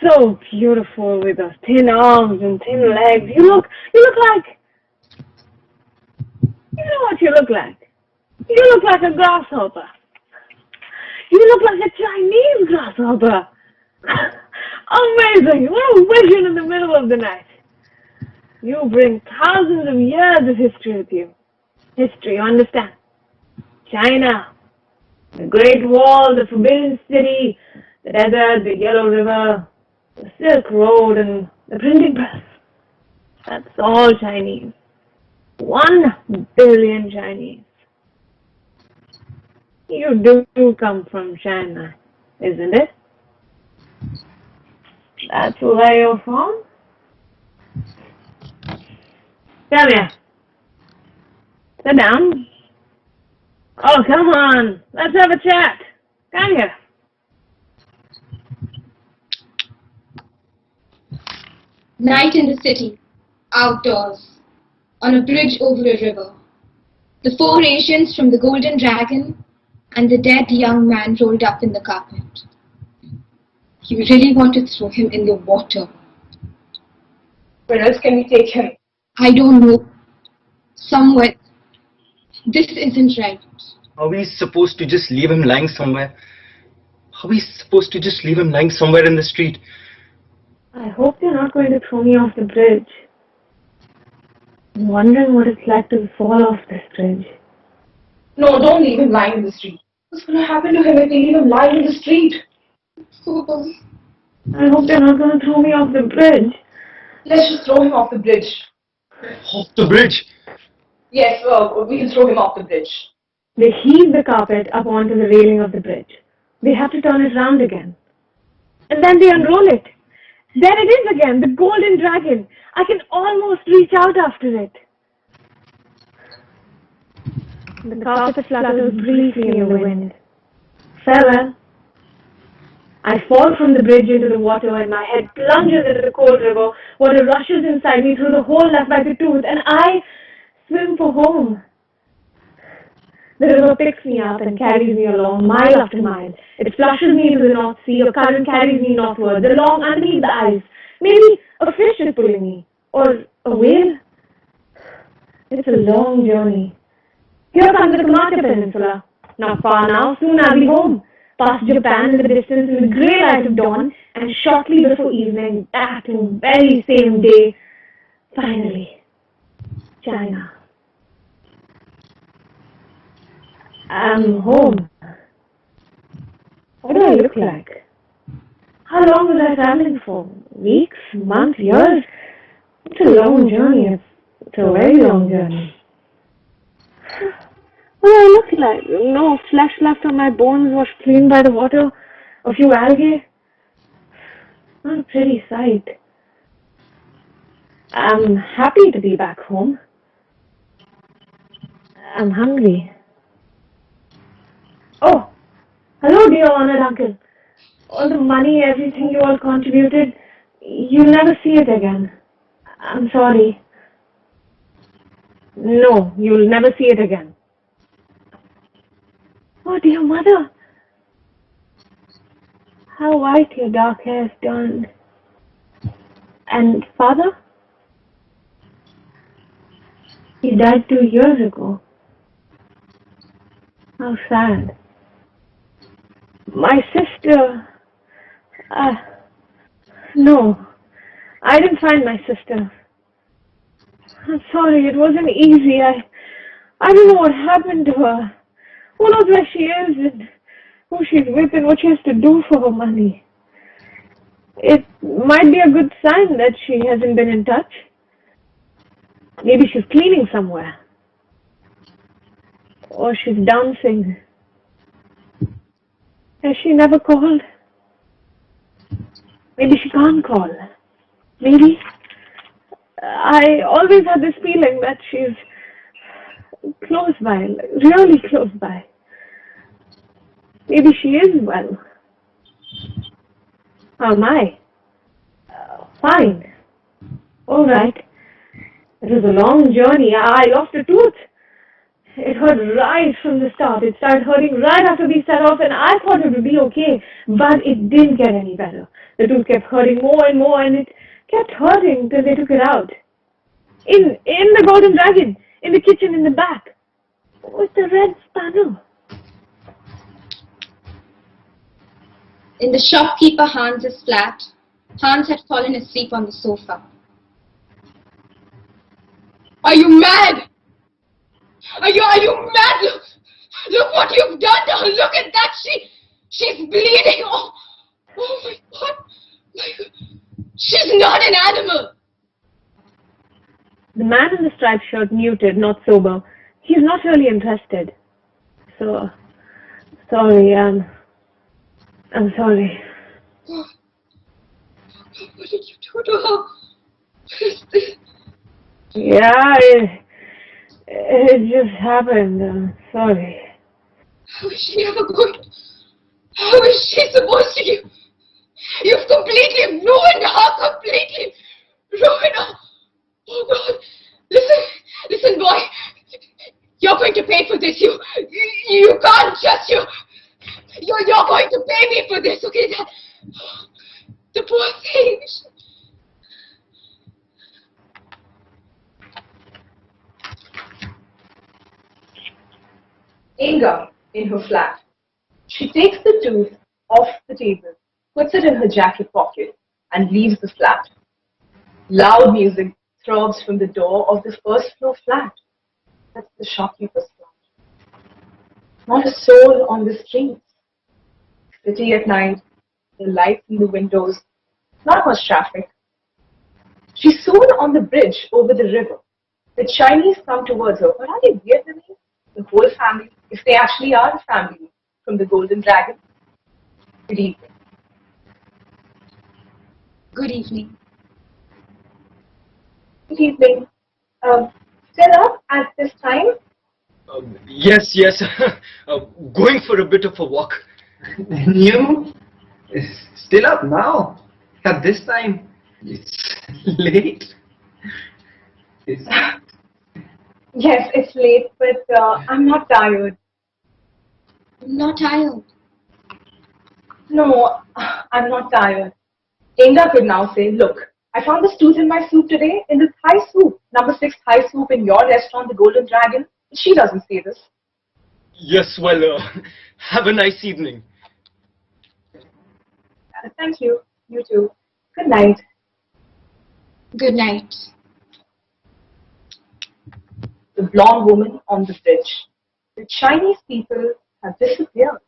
so beautiful with those thin arms and thin legs. You look like, you know what you look like? You look like a grasshopper. You look like a Chinese grasshopper. Amazing. What a vision in the middle of the night. You bring thousands of years of history with you. History, you understand? China, the Great Wall, the Forbidden City, the desert, the Yellow River, the Silk Road, and the printing press. That's all Chinese. 1 billion Chinese. You do come from China, isn't it? That's where you're from? Come here. Sit down. Oh, come on. Let's have a chat. Come here. Night in the city, outdoors, on a bridge over a river. The 4 Asians from the Golden Dragon and the dead young man rolled up in the carpet. You really want to throw him in the water. Where else can we take him? I don't know. Somewhere. This isn't right. Are we supposed to just leave him lying somewhere? Are we supposed to just leave him lying somewhere in the street? I hope you're not going to throw me off the bridge. I'm wondering what it's like to fall off this bridge. No, don't leave him lying in the street. What's going to happen to him if we leave him lying in the street? I hope you're not going to throw me off the bridge. Let's just throw him off the bridge. Off the bridge? Yes, we can throw him off the bridge. They heave the carpet up onto the railing of the bridge. They have to turn it round again. And then they unroll it. There it is again, the golden dragon. I can almost reach out after it. The carpet flutters briefly in the wind. Farewell. I fall from the bridge into the water and my head plunges into the cold river. Water rushes inside me through the hole left by the tooth and I swim for home. The river picks me up and carries me along mile after mile. It flushes me into the North Sea. A current carries me northwards, along underneath the ice. Maybe a fish is pulling me. Or a whale. It's a long journey. Here comes the Kamata Peninsula. Not far now, soon I'll be home. Past Japan in the distance in the grey light of dawn, and shortly before evening, that very same day, finally, China. I'm home. What do I look like? How long was I traveling for? Weeks? Months? Years? It's a long journey. It's a very long journey. What do I look like? No flesh left on my bones, washed clean by the water. A few algae. Not a pretty sight. I'm happy to be back home. I'm hungry. Oh, hello dear honored uncle. All the money, everything you all contributed, you'll never see it again. I'm sorry. No, you'll never see it again. Oh dear mother, how white your dark hair has turned. And father? He died 2 years ago. How sad. My sister... no, I didn't find my sister. I'm sorry, it wasn't easy. I don't know what happened to her. Who knows where she is and who she's with and what she has to do for her money. It might be a good sign that she hasn't been in touch. Maybe she's cleaning somewhere. Or she's dancing. Has she never called? Maybe she can't call. Maybe. I always had this feeling that she's close by, really close by. Maybe she is well. How am I? Fine. All right. It was a long journey. I lost a tooth. It hurt right from the start. It started hurting right after we set off, and I thought it would be okay, but it didn't get any better. The tooth kept hurting more and more, and it kept hurting till they took it out. In the Golden Dragon, in the kitchen in the back, with the red spanner. In the shopkeeper Hans's flat, Hans had fallen asleep on the sofa. Are you mad? Are you mad? Look what you've done to her. Look at that. She's bleeding. Oh my God. She's not an animal. The man in the striped shirt muted, not sober. He's not really interested. So, sorry, I'm sorry. What did you do to her? What is this? Yeah, it just happened. I'm sorry. How is she ever going? How is she supposed to? You've completely ruined her. Completely ruined her. Oh God! Listen, boy. You're going to pay for this. You can't just You're going to pay me for this, okay? The poor thing. Inga, in her flat. She takes the tooth off the table, puts it in her jacket pocket, and leaves the flat. Loud music throbs from the door of the first floor flat. That's the shopkeeper's flat. Not a soul on the streets. City at night, the lights in the windows, not much traffic. She's soon on the bridge over the river. The Chinese come towards her, but are they Vietnamese? The whole family, if they actually are a family from the Golden Dragon. Good evening. Good evening. Good evening. Still up at this time? Yes. Going for a bit of a walk. And you? Still up now? At this time? It's late. Yes, it's late, but I'm not tired. Not tired. No, I'm not tired. Inga could now say, look, I found this tooth in my soup today, in the Thai soup, number 6 Thai soup in your restaurant, the Golden Dragon. She doesn't say this. Yes, well, have a nice evening. Thank you. You too. Good night. Good night. The blonde woman on the bridge. The Chinese people have disappeared.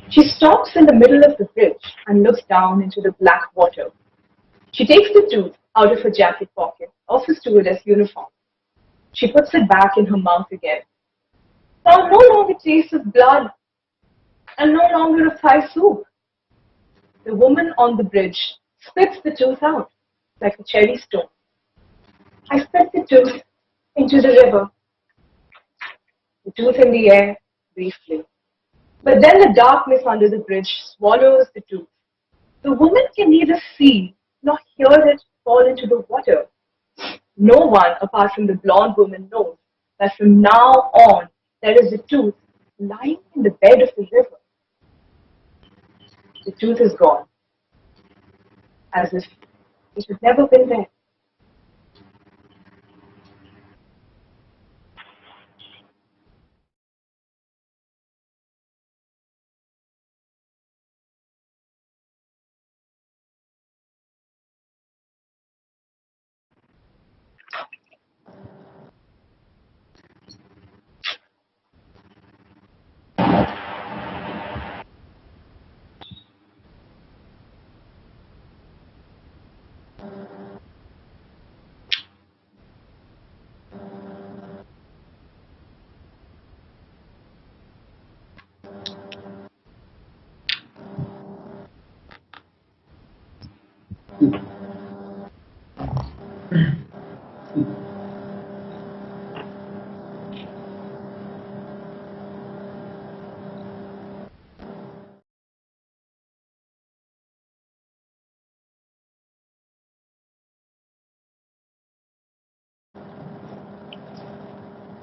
She stops in the middle of the bridge and looks down into the black water. She takes the tooth out of her jacket pocket of her stewardess uniform. She puts it back in her mouth again. Now no longer tastes of blood and no longer of Thai soup. The woman on the bridge spits the tooth out like a cherry stone. I spit the tooth into the river. The tooth in the air briefly. But then the darkness under the bridge swallows the tooth. The woman can neither see nor hear it fall into the water. No one apart from the blonde woman knows that from now on there is a tooth lying in the bed of the river. The tooth is gone, as if it had never been there.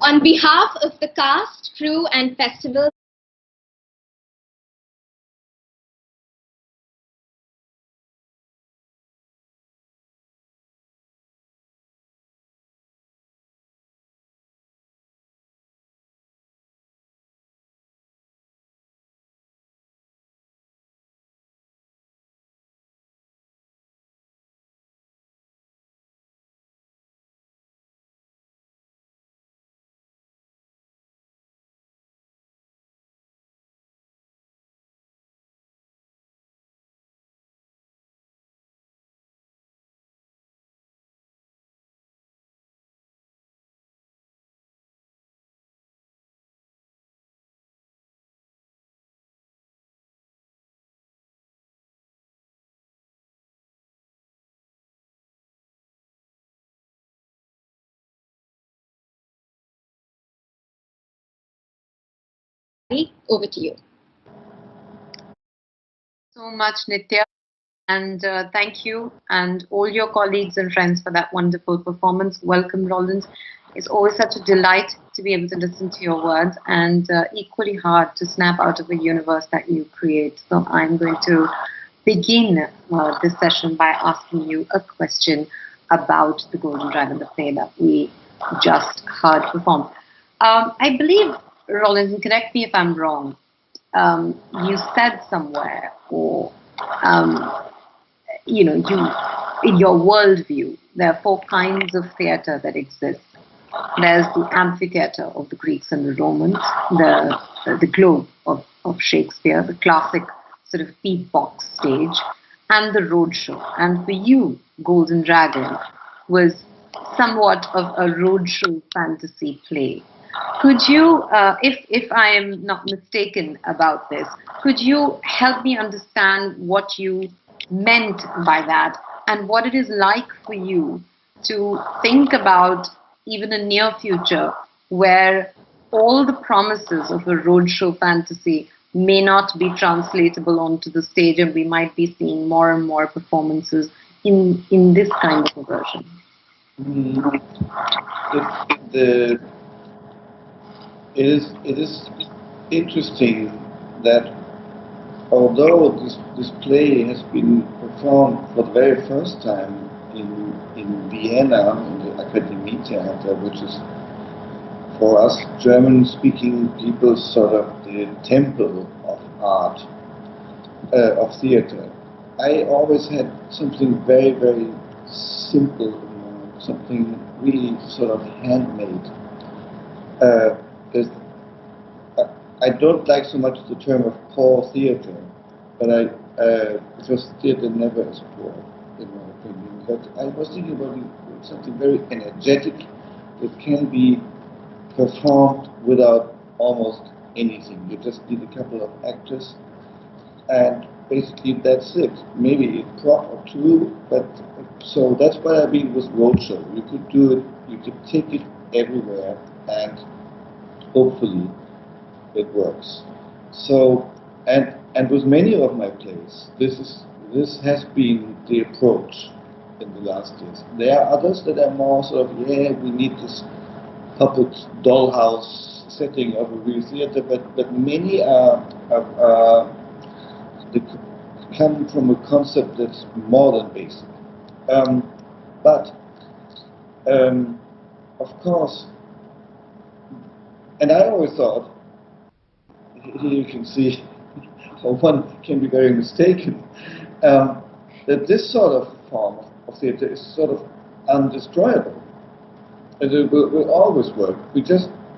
On behalf of the cast, crew, and festival, over to you. So much, Nitya, and thank you and all your colleagues and friends for that wonderful performance. Welcome, Roland. It's always such a delight to be able to listen to your words, and equally hard to snap out of a universe that you create. So I'm going to begin this session by asking you a question about the Golden Dragon, the play that we just heard performed. I believe, Roland, and correct me if I'm wrong, you said somewhere, or you in your worldview, there are four kinds of theatre that exist. There's the amphitheatre of the Greeks and the Romans, the Globe of Shakespeare, the classic sort of beatbox stage, and the roadshow. And for you, Golden Dragon was somewhat of a roadshow fantasy play. Could you, if I am not mistaken about this, could you help me understand what you meant by that and what it is like for you to think about even a near future where all the promises of a roadshow fantasy may not be translatable onto the stage, and we might be seeing more and more performances in this kind of a version? It is interesting that although this play has been performed for the very first time in Vienna, in the Akademie Theater, which is for us German-speaking people sort of the temple of art, of theater, I always had something very, very simple in mind, something really sort of handmade. I don't like so much the term of poor theater, but because theater never is poor, in my opinion. But I was thinking about something very energetic that can be performed without almost anything. You just need a couple of actors, and basically that's it. Maybe a prop or two, but so that's what I mean with roadshow. You could do it, you could take it everywhere, and hopefully it works. So, and with many of my plays, this has been the approach in the last years. There are others that are more sort of, yeah, we need this puppet dollhouse setting of a real theater, but many they come from a concept that's more than basic. Of course, and I always thought, here you can see how one can be very mistaken, that this sort of form of theater is sort of undestroyable. And it will always work. We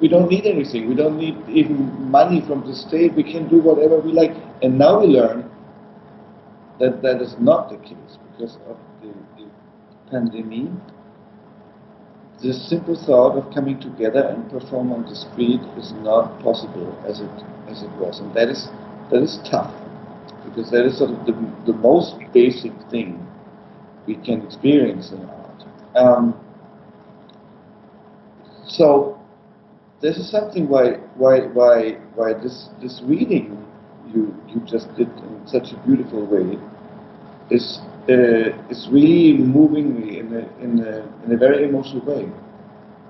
don't need anything. We don't need even money from the state. We can do whatever we like. And now we learn that that is not the case because of the pandemic. This simple thought of coming together and perform on the street is not possible as it was, and that is tough, because that is sort of the most basic thing we can experience in art. So this is something why this reading you just did in such a beautiful way is really moving me in a very emotional way,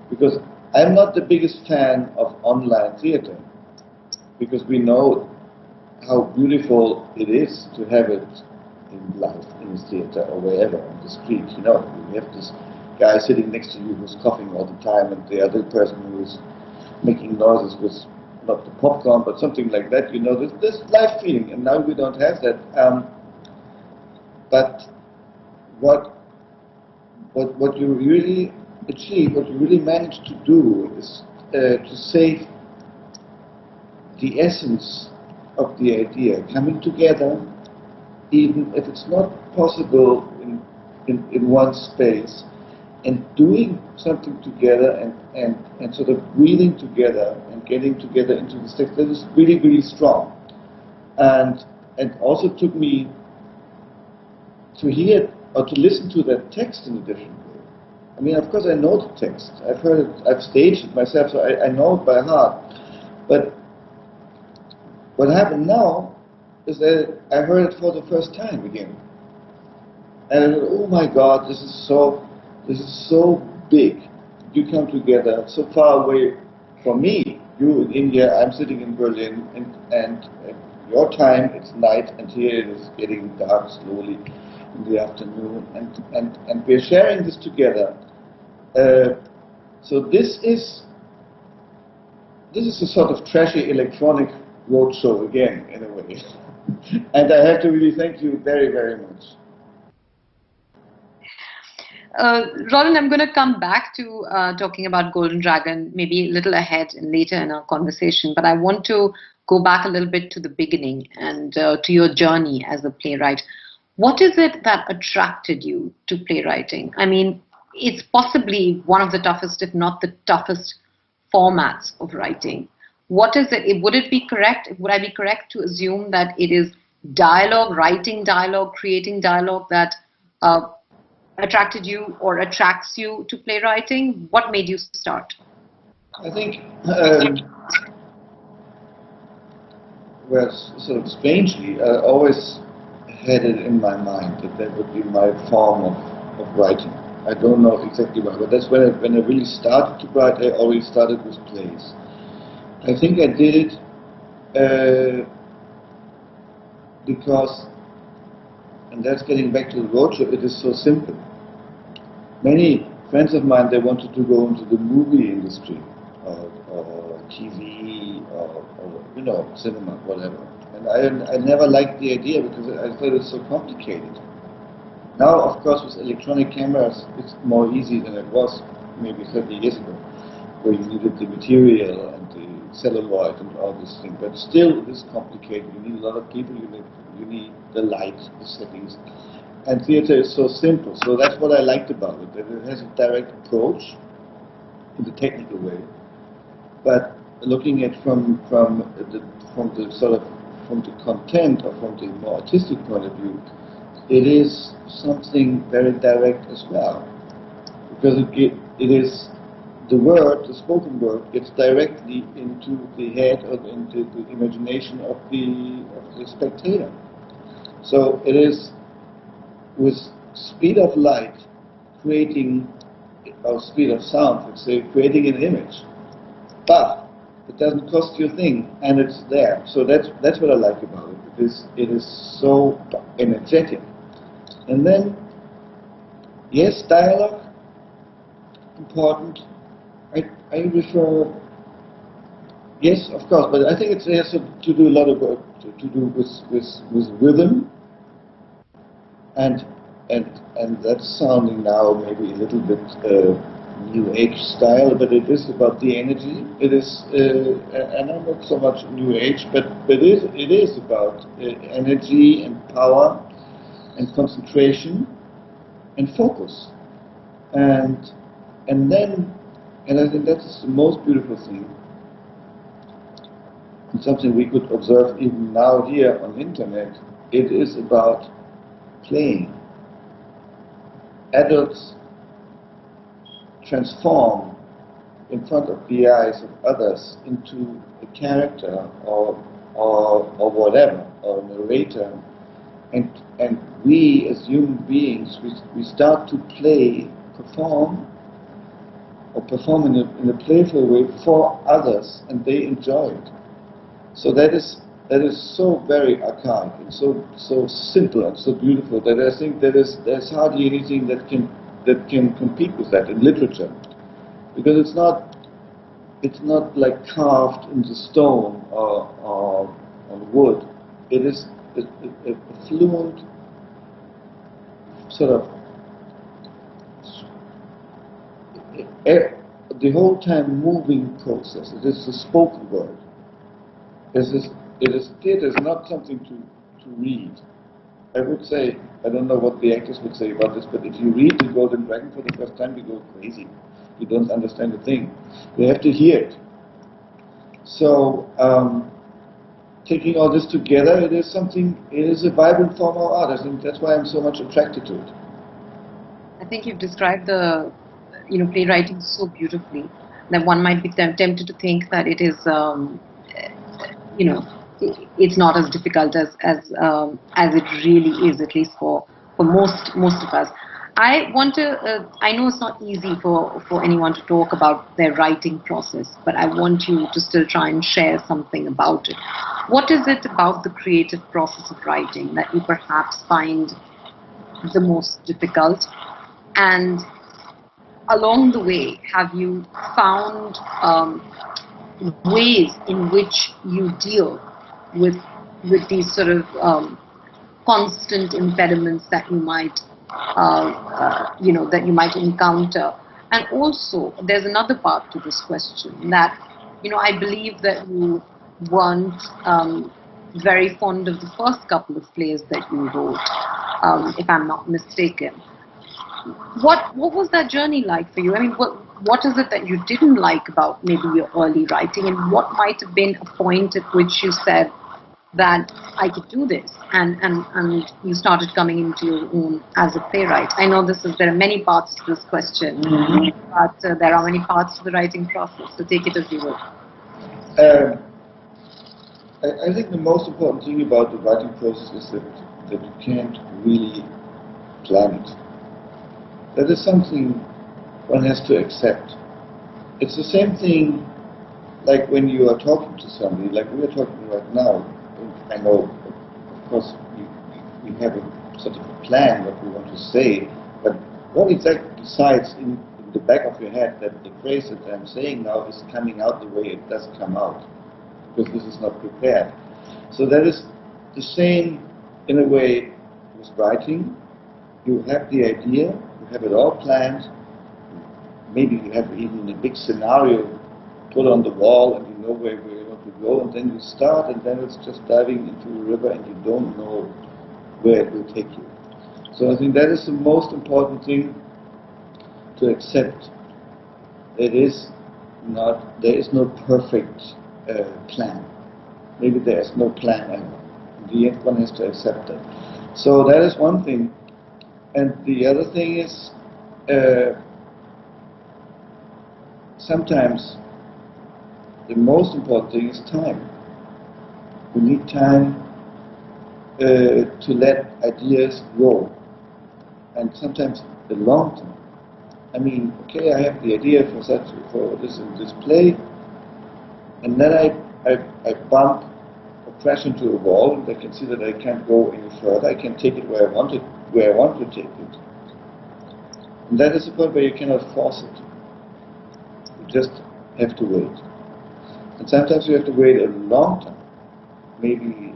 because I'm not the biggest fan of online theater, because we know how beautiful it is to have it in life, in the theater or wherever, on the street. You know, you have this guy sitting next to you who's coughing all the time, and the other person who is making noises with not the popcorn, but something like that. You know, this live feeling, and now we don't have that. But what you really achieve, what you really manage to do, is to save the essence of the idea, coming together, even if it's not possible in one space, and doing something together, and sort of breathing together and getting together into the text. That is really, really strong. And also took me to hear or to listen to that text in a different way. I mean, of course, I know the text. I've heard it, I've staged it myself, so I know it by heart. But what happened now is that I heard it for the first time again. And I thought, oh my God, this is so big. You come together so far away from me. You in India, I'm sitting in Berlin, and your time, it's night, and here it is getting dark slowly in the afternoon, and we're sharing this together. So this is a sort of trashy electronic roadshow again, in a way. And I have to really thank you very, very much. Roland, I'm going to come back to talking about Golden Dragon, maybe a little ahead and later in our conversation, but I want to go back a little bit to the beginning and to your journey as a playwright. What is it that attracted you to playwriting? I mean, it's possibly one of the toughest, if not the toughest, formats of writing. What is it? Would it be correct? Would I be correct to assume that it is dialogue, writing dialogue, creating dialogue that attracted you or attracts you to playwriting? What made you start? I think, well, sort of strangely, I always had it in my mind that would be my form of writing. I don't know exactly why, but that's when I really started to write. I already started with plays. I think I did it because, and that's getting back to the roadshow, it is so simple. Many friends of mine, they wanted to go into the movie industry, or TV, or you know, cinema, whatever. And I never liked the idea because I thought it's so complicated. Now, of course, with electronic cameras, it's more easy than it was maybe 30 years ago, where you needed the material and the celluloid and all these things. But still, it is complicated. You need a lot of people. You need the light, the settings. And theater is so simple. So that's what I liked about it, that it has a direct approach in the technical way. But looking at from the content or from the more artistic point of view, it is something very direct as well, because it is the word, the spoken word, gets directly into the head or into the imagination of the spectator. So it is with speed of light creating, or speed of sound, let's say, creating an image, but it doesn't cost you a thing, and it's there. So that's what I like about it. It is so energetic. And then, yes, dialogue, important. I refer, yes, of course, but I think it has to do a lot of work to do with rhythm, and that's sounding now maybe a little bit New Age style, but it is about the energy. It is, and I'm not so much New Age, but it is about energy and power and concentration and focus, and I think that's the most beautiful thing, and something we could observe even now here on the internet. It is about playing. Adults transform in front of the eyes of others into a character or whatever, or a narrator. And we as human beings, we start to play, perform, or perform in a playful way for others, and they enjoy it. So that is so very archaic and so simple and so beautiful that I think there's hardly anything that can compete with that in literature, because it's not like carved into stone or on wood. It is a fluent sort of the whole time moving process. It is the spoken word. Theatre is not something to read. I would say, I don't know what the actors would say about this, but if you read The Golden Dragon for the first time, you go crazy. You don't understand a thing. You have to hear it. So, taking all this together, it is a vibrant form of art. I think that's why I'm so much attracted to it. I think you've described the, playwriting so beautifully that one might be tempted to think that it is, it's not as difficult as it really is, at least for most of us. I want to. I know it's not easy for anyone to talk about their writing process, but I want you to still try and share something about it. What is it about the creative process of writing that you perhaps find the most difficult? And along the way, have you found ways in which you deal with these sort of constant impediments that you might encounter? And also, there's another part to this question that, I believe that you weren't very fond of the first couple of plays that you wrote, if I'm not mistaken. What was that journey like for you? I mean, what is it that you didn't like about maybe your early writing, and what might have been a point at which you said that I could do this, and you started coming into your own as a playwright? I know there are many parts to this question, but there are many parts to the writing process, so take it as you will. I think the most important thing about the writing process is that you can't really plan it. That is something one has to accept. It's the same thing like when you are talking to somebody, like we are talking right now. I know, of course, we have a sort of a plan what we want to say, but what exactly decides in the back of your head that the phrase that I'm saying now is coming out the way it does come out, because this is not prepared. So that is the same in a way with writing. You have the idea, you have it all planned, maybe you have even a big scenario put on the wall and you know where you want to go, and then you start, and then it's just diving into a river and you don't know where it will take you. So I think that is the most important thing to accept. There is no perfect plan. Maybe there is no plan ever. In the end, one has to accept that. So that is one thing. And the other thing is, sometimes the most important thing is time. We need time to let ideas grow, and sometimes the long term. I mean, okay, I have the idea for this play, and then I bump or crash into a wall, and I can see that I can't go any further. I can take it where I want to take it. And that is the point where you cannot force it. You just have to wait. And sometimes you have to wait a long time, maybe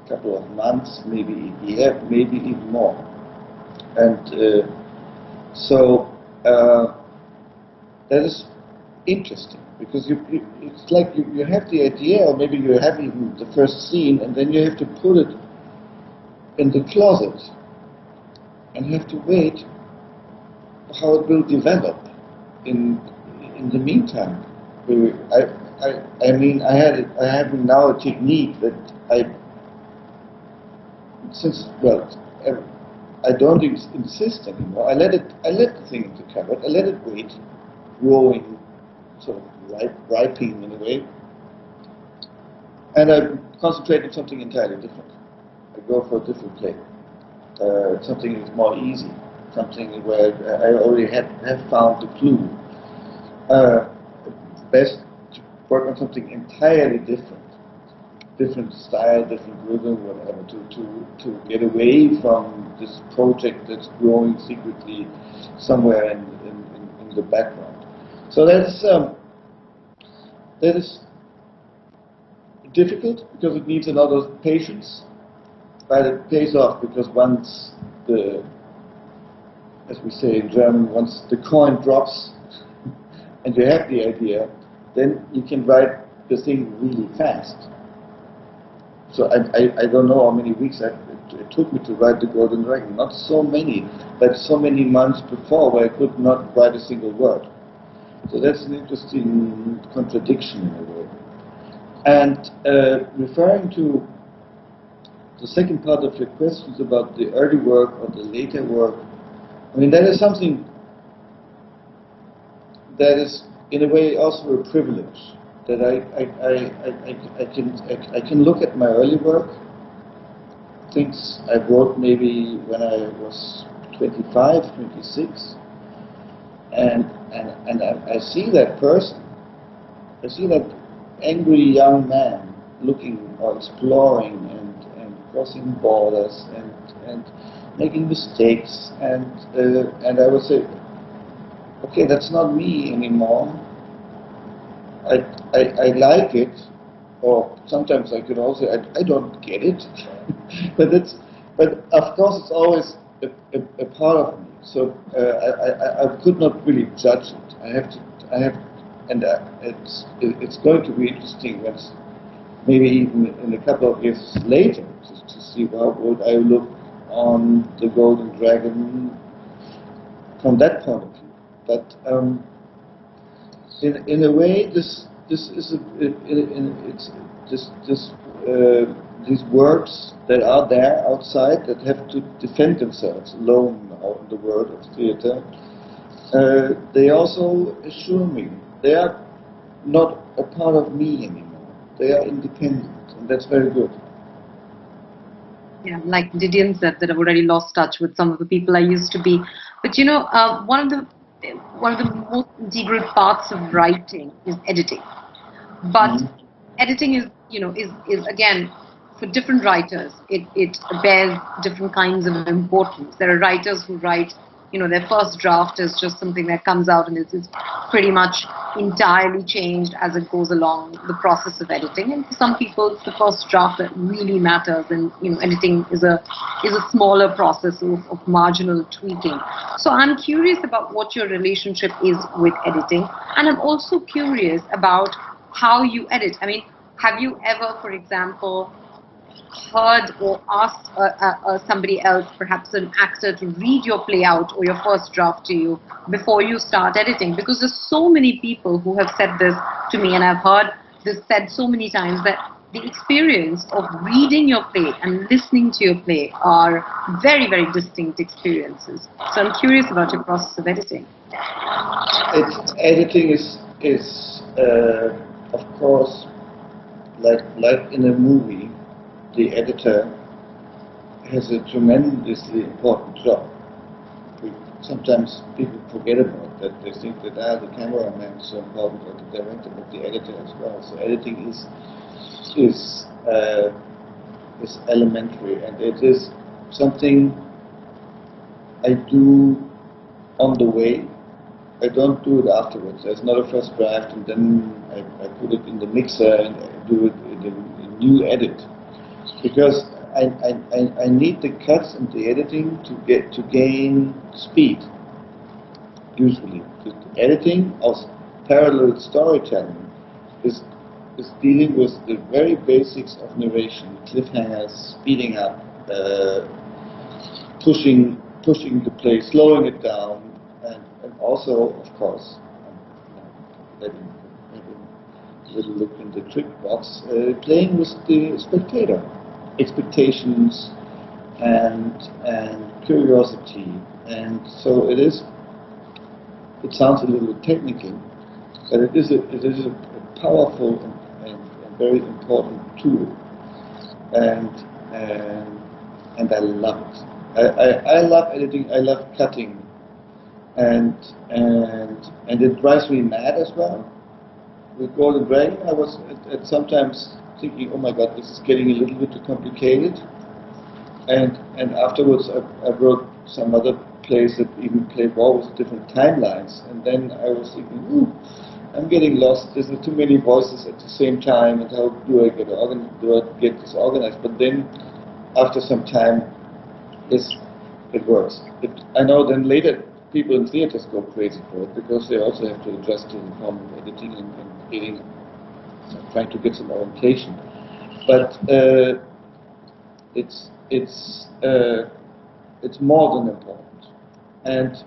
a couple of months, maybe a year, maybe even more. And so that is interesting, because it's like you have the idea, or maybe you have even the first scene, and then you have to put it in the closet and you have to wait how it will develop in the meantime. I mean, I have now a technique that I don't insist anymore. I let the thing into cupboard. I let it wait, growing, sort of ripening in a way, and I concentrate on something entirely different. I go for a different play, something that's more easy, something where I already have found the clue. best to work on something entirely different style, different rhythm, whatever, to get away from this project that's growing secretly somewhere in the background. So that is difficult because it needs a lot of patience, but it pays off because once as we say in German, once the coin drops and you have the idea, then you can write the thing really fast. So I don't know how many weeks it took me to write The Golden Dragon. Not so many, but so many months before where I could not write a single word. So that's an interesting contradiction in a way. And referring to the second part of your questions about the early work or the later work, I mean, that is something that is in a way also a privilege. That I can look at my early work, things I wrote maybe when I was 25, 26, and I see that person, I see that angry young man looking or exploring and crossing borders and making mistakes, and I would say, okay, that's not me anymore. I like it, or sometimes I could also I don't get it, but of course it's always a part of me. So I could not really judge it. And it's going to be interesting when maybe even in a couple of years later to see how would I look on the Golden Dragon from that point of view. But in a way, this is these works that are there outside that have to defend themselves alone out in the world of theater. They also assure me they are not a part of me anymore. They are independent, and that's very good. Yeah, like Didion said, that I've already lost touch with some of the people I used to be. But you know, one of the most integral parts of writing is editing. But editing is again, for different writers, it bears different kinds of importance. There are writers who write, their first draft is just something that comes out and is pretty much entirely changed as it goes along the process of editing. And for some people, it's the first draft that really matters, and editing is a smaller process of marginal tweaking. So I'm curious about what your relationship is with editing, and I'm also curious about how you edit. I mean, have you ever, for example, heard or asked somebody else, perhaps an actor, to read your play out or your first draft to you before you start editing? Because there's so many people who have said this to me, and I've heard this said so many times, that the experience of reading your play and listening to your play are very, very distinct experiences. So I'm curious about your process of editing. Editing is of course, like in a movie, the editor has a tremendously important job. Sometimes people forget about that. They think that the cameraman is so important, or the director, but the editor as well. So editing is elementary, and it is something I do on the way. I don't do it afterwards. There's not a first draft and then I put it in the mixer and I do it in a new edit, because I need the cuts and the editing to gain speed. Usually, the editing of parallel storytelling is dealing with the very basics of narration, cliffhangers, speeding up, pushing the play, slowing it down. And also, of course, letting a little look in the trick box, playing with the spectator, expectations and curiosity. And so it sounds a little technical, but it is a powerful and very important tool. And I love it. I love editing. I love cutting. and it drives me mad as well. With Golden Dragon, I was at sometimes thinking, oh my God, this is getting a little bit too complicated. And afterwards, I wrote some other plays that even play ball with different timelines. And then I was thinking, ooh, I'm getting lost. There's too many voices at the same time, and how do I get this organized? But then, after some time, it works. I know then later people in theaters go crazy for it because they also have to adjust to the form of editing and getting, trying to get some orientation. But it's more than important. And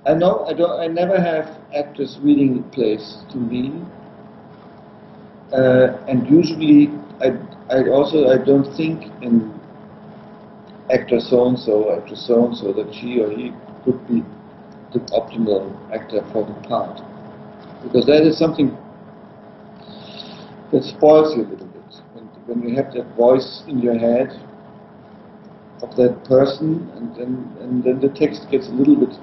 I know I never have actors reading plays to me, and usually I don't think in actor so and so, actress so and so, that she or he could be the optimal actor for the part, because that is something that spoils you a little bit. When you have that voice in your head of that person, and then the text gets a little bit,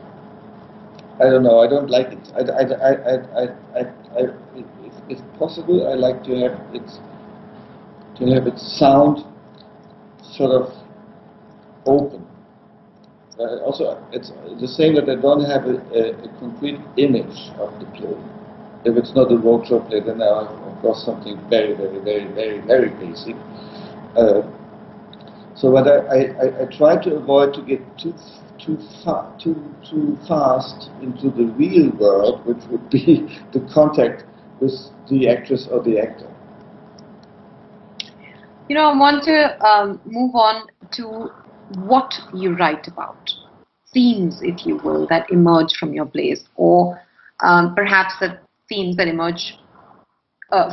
I don't know, I don't like it. If possible, I like to have it sound sort of open. Also, it's the same that I don't have a concrete image of the play. If it's not a roadshow play, then I have, of course, something very, very, very, very, very basic. So, but I try to avoid to get too fast into the real world, which would be the contact with the actress or the actor. You know, I want to move on to what you write about, themes, if you will, that emerge from your plays, or perhaps the themes that emerge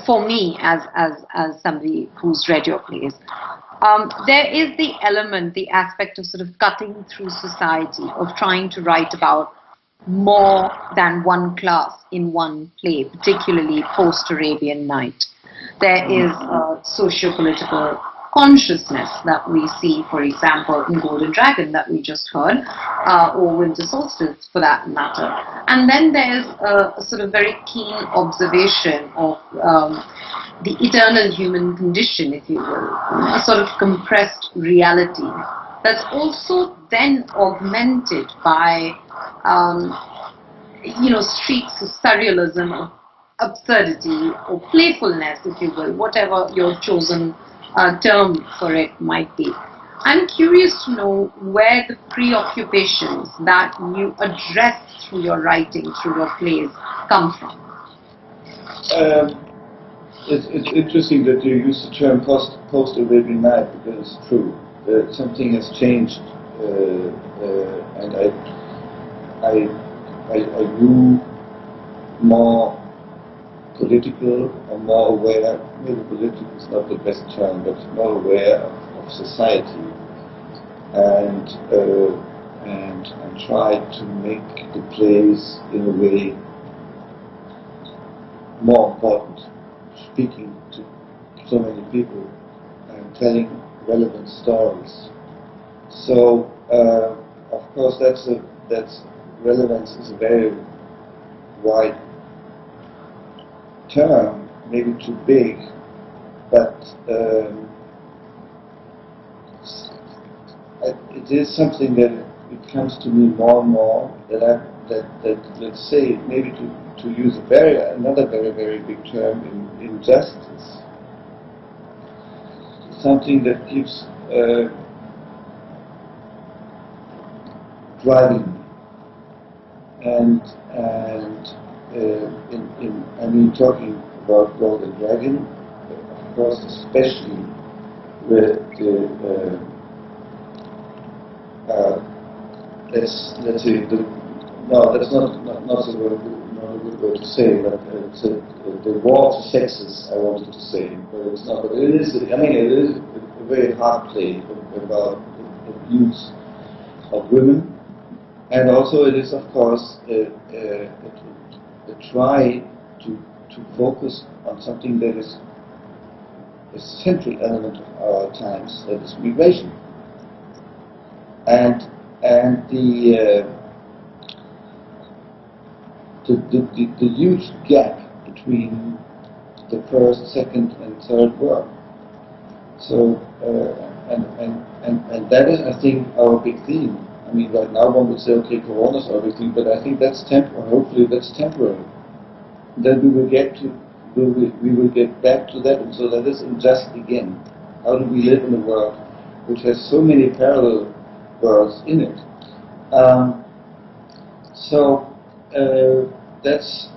for me as somebody who's read your plays. There is the element, the aspect of sort of cutting through society, of trying to write about more than one class in one play, particularly post-Arabian Night. There is a socio-political consciousness that we see, for example, in Golden Dragon that we just heard, or Winter Solstice for that matter. And then there's a sort of very keen observation of the eternal human condition, if you will, a sort of compressed reality that's also then augmented by, streaks of surrealism, of absurdity, or playfulness, if you will, whatever your chosen term for it might be. I'm curious to know where the preoccupations that you address through your writing, through your plays, come from. It's interesting that you use the term post-Arabian Night, because it's true. Something has changed, and I grew more political or more aware. Maybe political is not the best term, but more aware of society, and try to make the plays in a way more important, speaking to so many people and telling relevant stories. So, of course, that's relevance is a very wide term, maybe too big, but it is something that it comes to me more and more, that let's say, maybe to use another very, very big term, in justice, something that keeps driving me. And talking about Golden Dragon, of course, especially with the let's say that's not a good word to say, but it's the war to sexes, I wanted to say, but it's not. But it is. I mean, it is a very hard play about abuse of women. And also it is, of course, a try to focus on something that is a central element of our times, that is migration. And the huge gap between the first, second, and third work. So, and that is, I think, our big theme. I mean, right now one would say, okay, Corona is our big theme, but I think that's temporary. Hopefully, that's temporary. Then we will get to, we will get back to that, and so that isn't just again. How do we live in a world which has so many parallel worlds in it? So that's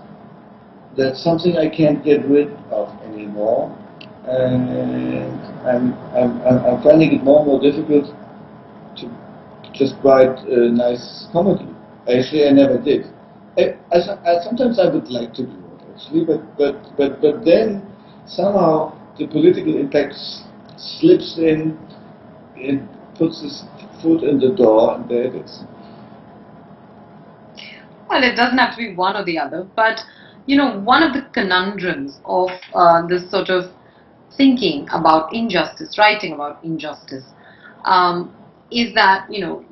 something I can't get rid of anymore, and I'm finding it more and more difficult to just write a nice comedy. Actually, I never did. Sometimes I would like to do it actually, but then somehow the political impact slips in and puts his foot in the door, and there it is. Well, it doesn't have to be one or the other, but you know, one of the conundrums of this sort of thinking about injustice, writing about injustice, is that you're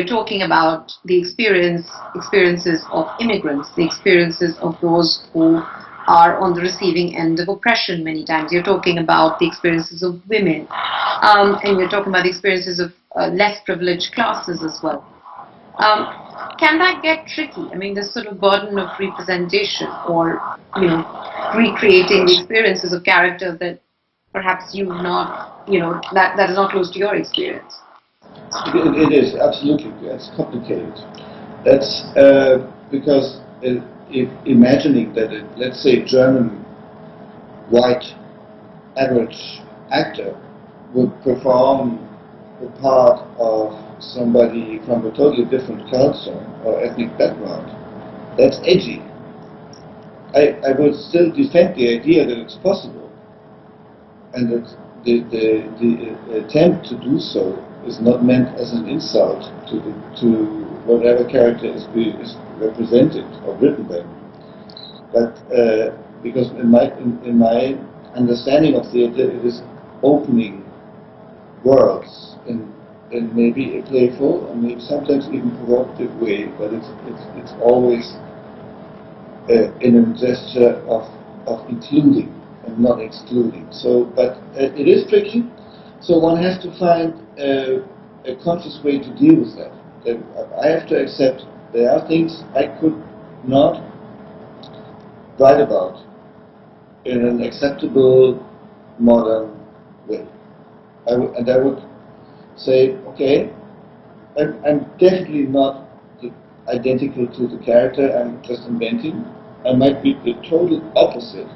talking about the experiences of immigrants, the experiences of those who are on the receiving end of oppression many times. You're talking about the experiences of women, and you're talking about the experiences of less privileged classes as well. Can that get tricky? I mean, this sort of burden of representation, or recreating the experiences of characters that perhaps you've not, that is not close to your experience. It is absolutely. It's complicated. That's because if imagining that, let's say, German white average actor would perform the part of somebody from a totally different culture or ethnic background, that's edgy. I would still defend the idea that it's possible, and that the attempt to do so is not meant as an insult to whatever character is represented or written by me. But because in my understanding of theatre, it is opening worlds in maybe a playful and maybe sometimes even provocative way, but it's always in a gesture of including and not excluding. So, but it is tricky. So one has to find a conscious way to deal with that. I have to accept there are things I could not write about in an acceptable modern way. And I would say, okay, I'm definitely not identical to the character I'm just inventing. I might be the total opposite.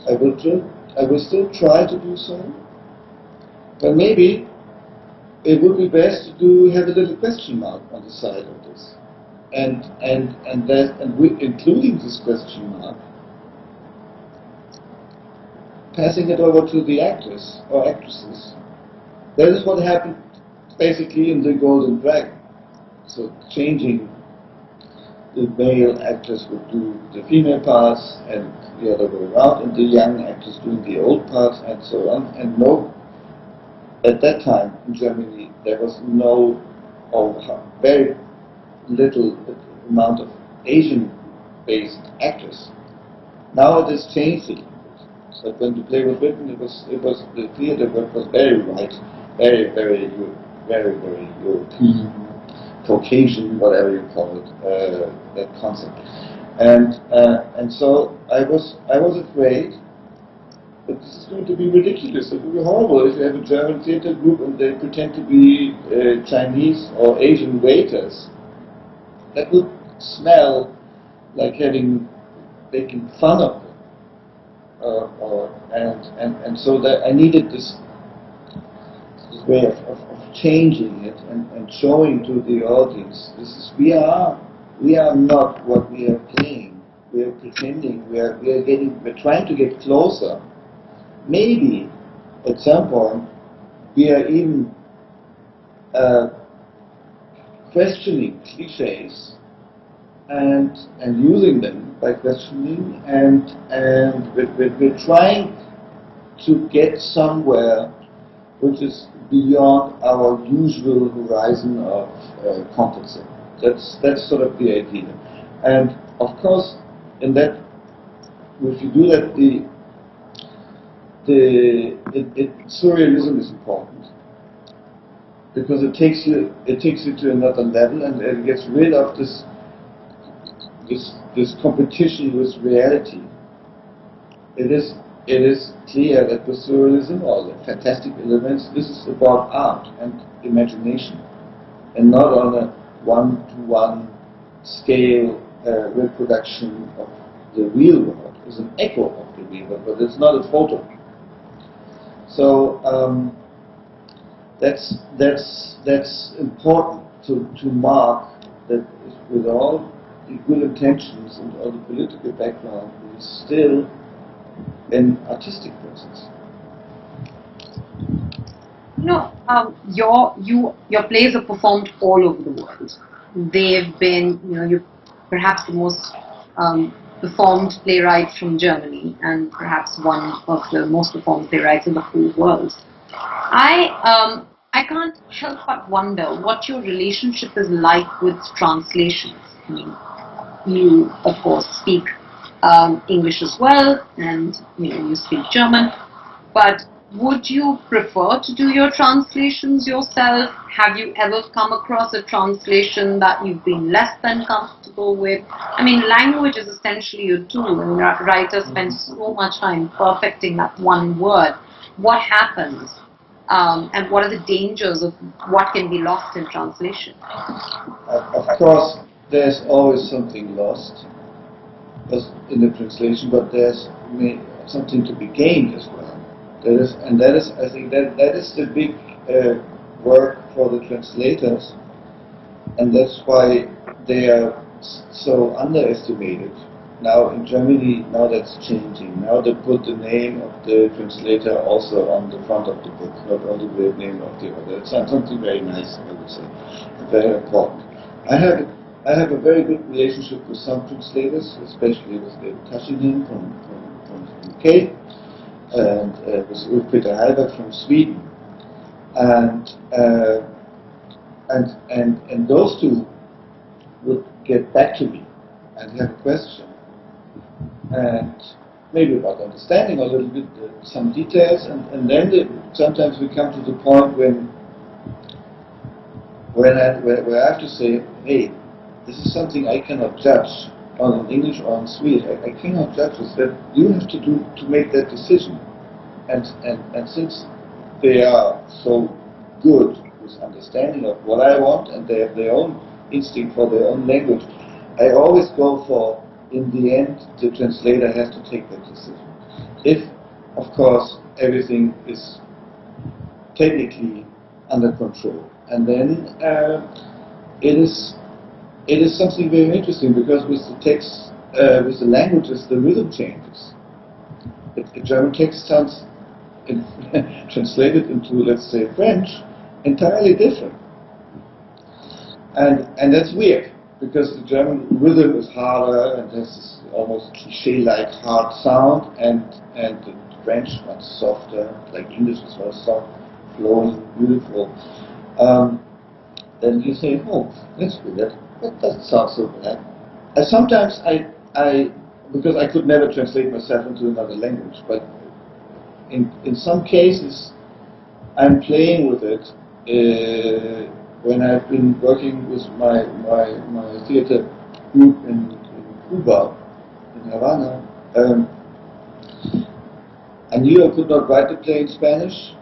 I will still try to do so, but maybe it would be best to have a little question mark on the side of this, and including this question mark, passing it over to the actors or actresses. That is what happened basically in the Golden Dragon. So changing, the male actors would do the female parts and the other way around, and the young actors doing the old parts and so on. And at that time in Germany there was no, or very little amount of Asian-based actors. Now it has changed a little bit. But when the play was written, it was the theatre was very white, very European, Caucasian, whatever you call it, that concept. And so I was afraid that this is going to be ridiculous. It would be horrible if you have a German theatre group and they pretend to be Chinese or Asian waiters. That would smell like making fun of them. And so that I needed this way of changing it and showing to the audience, this is we are not what we are playing. We are pretending. We're trying to get closer. Maybe at some point we are even questioning cliches and using them by questioning, and we're trying to get somewhere which is beyond our usual horizon of comfort zone. That's sort of the idea. And of course, in that, if you do that, surrealism is important because it takes you to another level, and it gets rid of this competition with reality. It is clear that with surrealism, or the fantastic elements, this is about art and imagination, and not on a one-to-one scale reproduction of the real world. It's an echo of the real world, but it's not a photo. So that's important to mark that with all the good intentions and all the political background, is still an artistic process. Your plays are performed all over the world. They've been, you're perhaps the most performed playwright from Germany, and perhaps one of the most performed playwrights in the whole world. I can't help but wonder what your relationship is like with translations. I mean, you of course speak English as well, and you speak German, but would you prefer to do your translations yourself? Have you ever come across a translation that you've been less than comfortable with? I mean, language is essentially a tool, and writers spend so much time perfecting that one word. What happens? And what are the dangers of what can be lost in translation? Of course, there's always something lost in the translation, but there's something to be gained as well. I think that is the big work for the translators, and that's why they are so underestimated. Now in Germany, now that's changing. Now they put the name of the translator also on the front of the book, not only the name of the author. It's something very nice, I would say, very important. I have a very good relationship with some translators, especially with David Taschinen from the UK, and with Peter Halbert from Sweden, and those two would get back to me and have a question, and maybe about understanding a little bit some details, and then sometimes we come to the point where I have to say, hey, this is something I cannot judge on English or on Swedish. I cannot judge this. That you have to make that decision, and since they are so good with understanding of what I want, and they have their own instinct for their own language, I always go for, in the end, the translator has to take that decision. If, of course, everything is technically under control, and then it is something very interesting, because with the text, with the languages, the rhythm changes. The German text sounds translated into, let's say, French, entirely different, and that's weird, because the German rhythm is harder and has this almost cliché-like hard sound, and the French much softer, like English is very soft, flowing, beautiful. Then you say, oh, that's weird. That doesn't sound so bad. Sometimes because I could never translate myself into another language, but in some cases I'm playing with it when I've been working with my theater group in Cuba, in Havana. I knew I could not write the play in Spanish,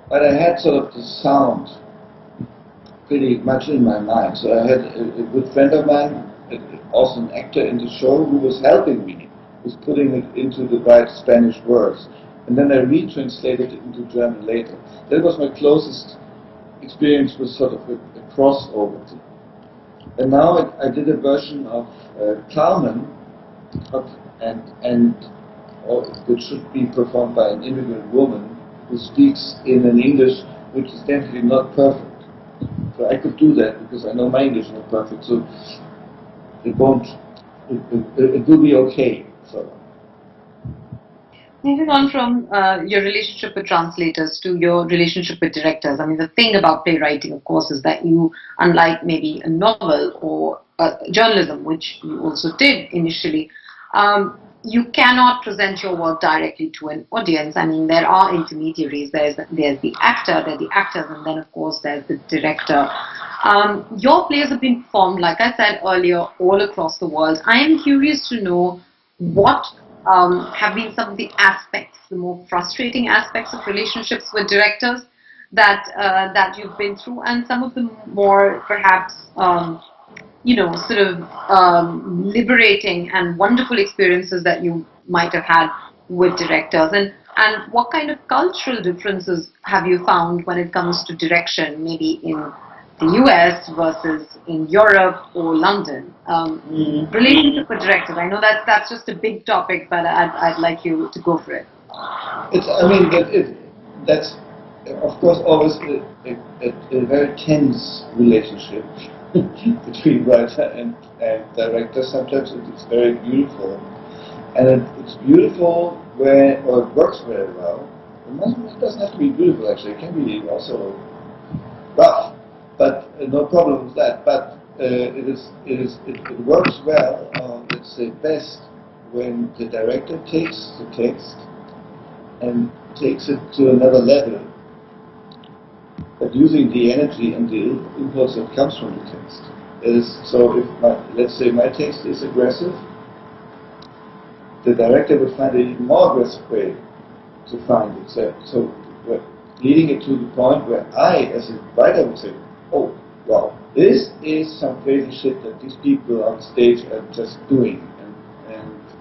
but I had sort of the sound pretty much in my mind. So I had a good friend of mine, also an actor in the show, who was helping me with putting it into the right Spanish words. And then I retranslated it into German later. That was my closest experience with sort of a crossover thing. And now I did a version of Carmen, which should be performed by an immigrant woman who speaks in an English which is definitely not perfect. So I could do that because I know my English is not perfect, so it will be okay. So Moving on from your relationship with translators to your relationship with directors. I mean, the thing about playwriting, of course, is that you, unlike maybe a novel or journalism, which you also did initially, you cannot present your work directly to an audience. I mean, there are intermediaries. There's the actor, there are the actors, and then, of course, there's the director. Your plays have been performed, like I said earlier, all across the world. I am curious to know what have been some of the aspects, the more frustrating aspects of relationships with directors that you've been through, and some of the more perhaps sort of liberating and wonderful experiences that you might have had with directors, and what kind of cultural differences have you found when it comes to direction, maybe in the US versus in Europe or London? Relationship with directors. I know that's just a big topic, but I'd like you to go for it. That's of course always a very tense relationship between writer and director. Sometimes it's very beautiful, and it's beautiful or it works very well. It doesn't have to be beautiful, actually. It can be also rough, but no problem with that. But it works well, let's say best, when the director takes the text and takes it to another level, but using the energy and the impulse that comes from the text. So if let's say my text is aggressive, the director would find an even more aggressive way to find it. So leading it to the point where I, as a writer, would say, oh, wow, this is some crazy shit that these people on stage are just doing.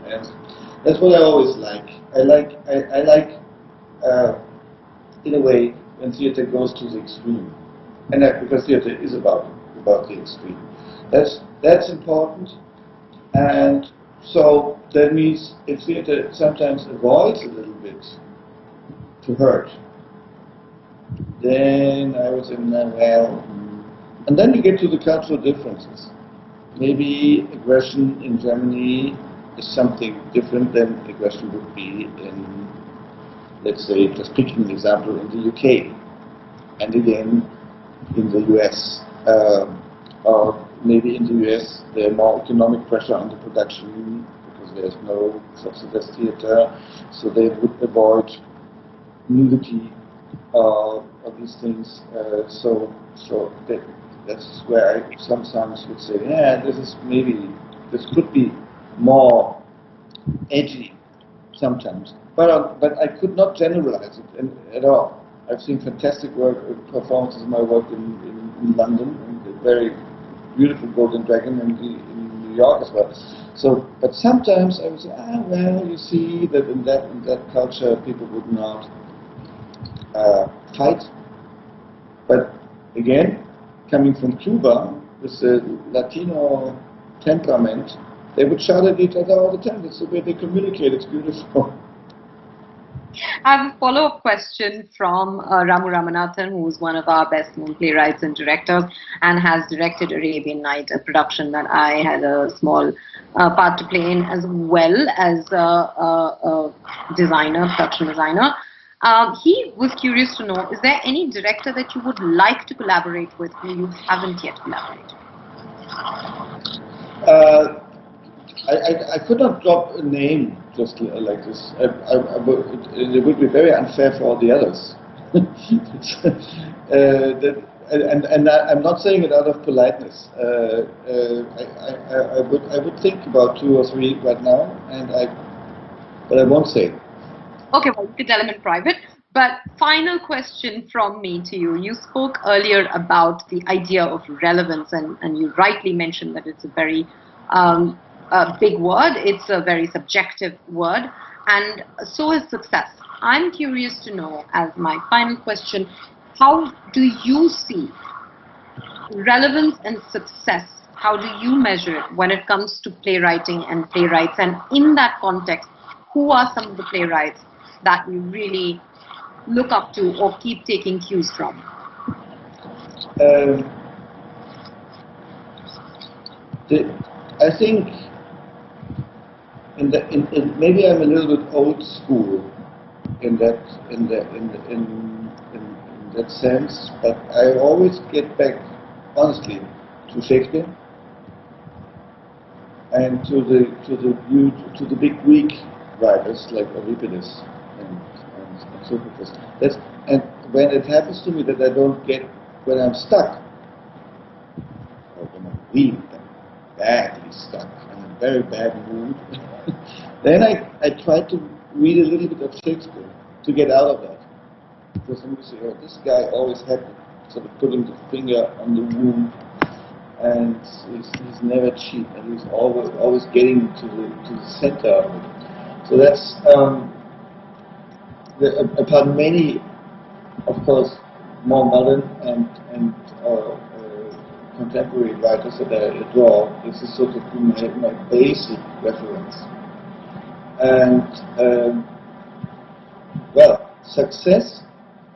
And that's what I always like. I like in a way, when theater goes to the extreme. And because theater is about the extreme. That's important. And so that means if theater sometimes avoids a little bit to hurt, then I would say, well, and then you get to the cultural differences. Maybe aggression in Germany is something different than aggression would be in, let's say, just picking an example, in the UK, and again in the US. Or maybe in the US there's more economic pressure on the production because there's no subsidized theater, so they would avoid nudity of these things. So that's where I sometimes would say, yeah, this could be more edgy sometimes. But I could not generalize it at all. I've seen fantastic performances of my work in London, and the very beautiful Golden Dragon in New York as well. So, but sometimes I would say, well, you see that in that culture people would not fight. But again, coming from Cuba with the Latino temperament, they would shout at each other all the time. That's the way they communicate. It's beautiful. I have a follow-up question from Ramu Ramanathan, who is one of our best-known playwrights and directors, and has directed Arabian Night, a production that I had a small part to play in, as well as a production designer. He was curious to know, is there any director that you would like to collaborate with who you haven't yet collaborated? I could not drop a name just like this. It would be very unfair for all the others. And I'm not saying it out of politeness. I would think about 2 or 3 right now, but I won't say it. Okay, well, you can tell him in private. But final question from me to you. You spoke earlier about the idea of relevance, and you rightly mentioned that it's a very big word. It's a very subjective word, and so is success. I'm curious to know, as my final question, how do you see relevance and success? How do you measure it when it comes to playwriting and playwrights? And in that context, who are some of the playwrights that you really look up to or keep taking cues from? I think maybe I'm a little bit old school in that sense, but I always get back honestly to Shakespeare and to the big Greek writers like Euripides and Sophocles. And when it happens to me that I don't get, when I'm stuck, or when I'm really badly stuck, in a very bad mood, then I try to read a little bit of Shakespeare to get out of that. Because somebody say, oh, this guy always had sort of putting the finger on the wound, and he's never cheap, and he's always getting to the center of it. So that's upon many, of course, more modern and contemporary writers that I adore. This is sort of my basic reference. And well, success,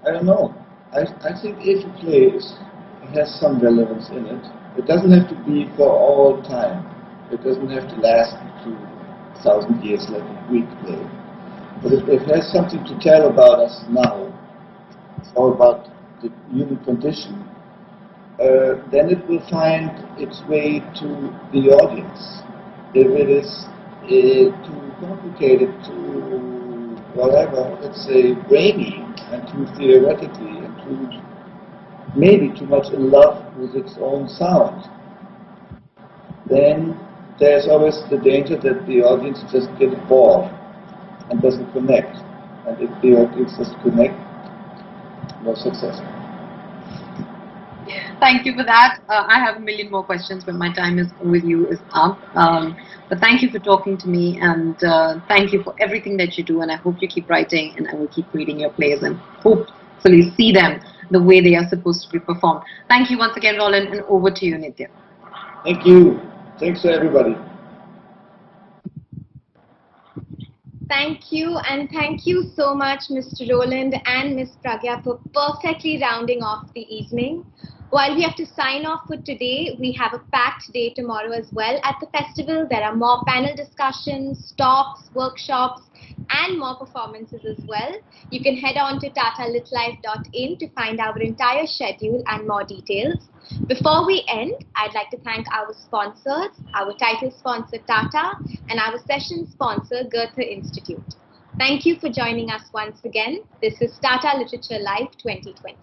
I don't know. I think if a play has some relevance in it, it doesn't have to be for all time. It doesn't have to last 2,000 years like a Greek play. But if it has something to tell about us now, or about the human condition, then it will find its way to the audience. If it is too complicated, too whatever, let's say brainy, and too theoretically, and maybe too much in love with its own sound, then there's always the danger that the audience just gets bored and doesn't connect. And if the audience doesn't connect, no success. Thank you for that. I have a million more questions, but my time with you is up. But thank you for talking to me, and thank you for everything that you do. And I hope you keep writing, and I will keep reading your plays, and hopefully see them the way they are supposed to be performed. Thank you once again, Roland, and over to you, Nitya. Thank you. Thanks to everybody. Thank you, and thank you so much, Mr. Roland and Ms. Pragya, for perfectly rounding off the evening. While we have to sign off for today, we have a packed day tomorrow as well at the festival. There are more panel discussions, talks, workshops, and more performances as well. You can head on to tatalitlife.in to find our entire schedule and more details. Before we end, I'd like to thank our sponsors, our title sponsor Tata, and our session sponsor Goethe Institute. Thank you for joining us once again. This is Tata Literature Live 2020.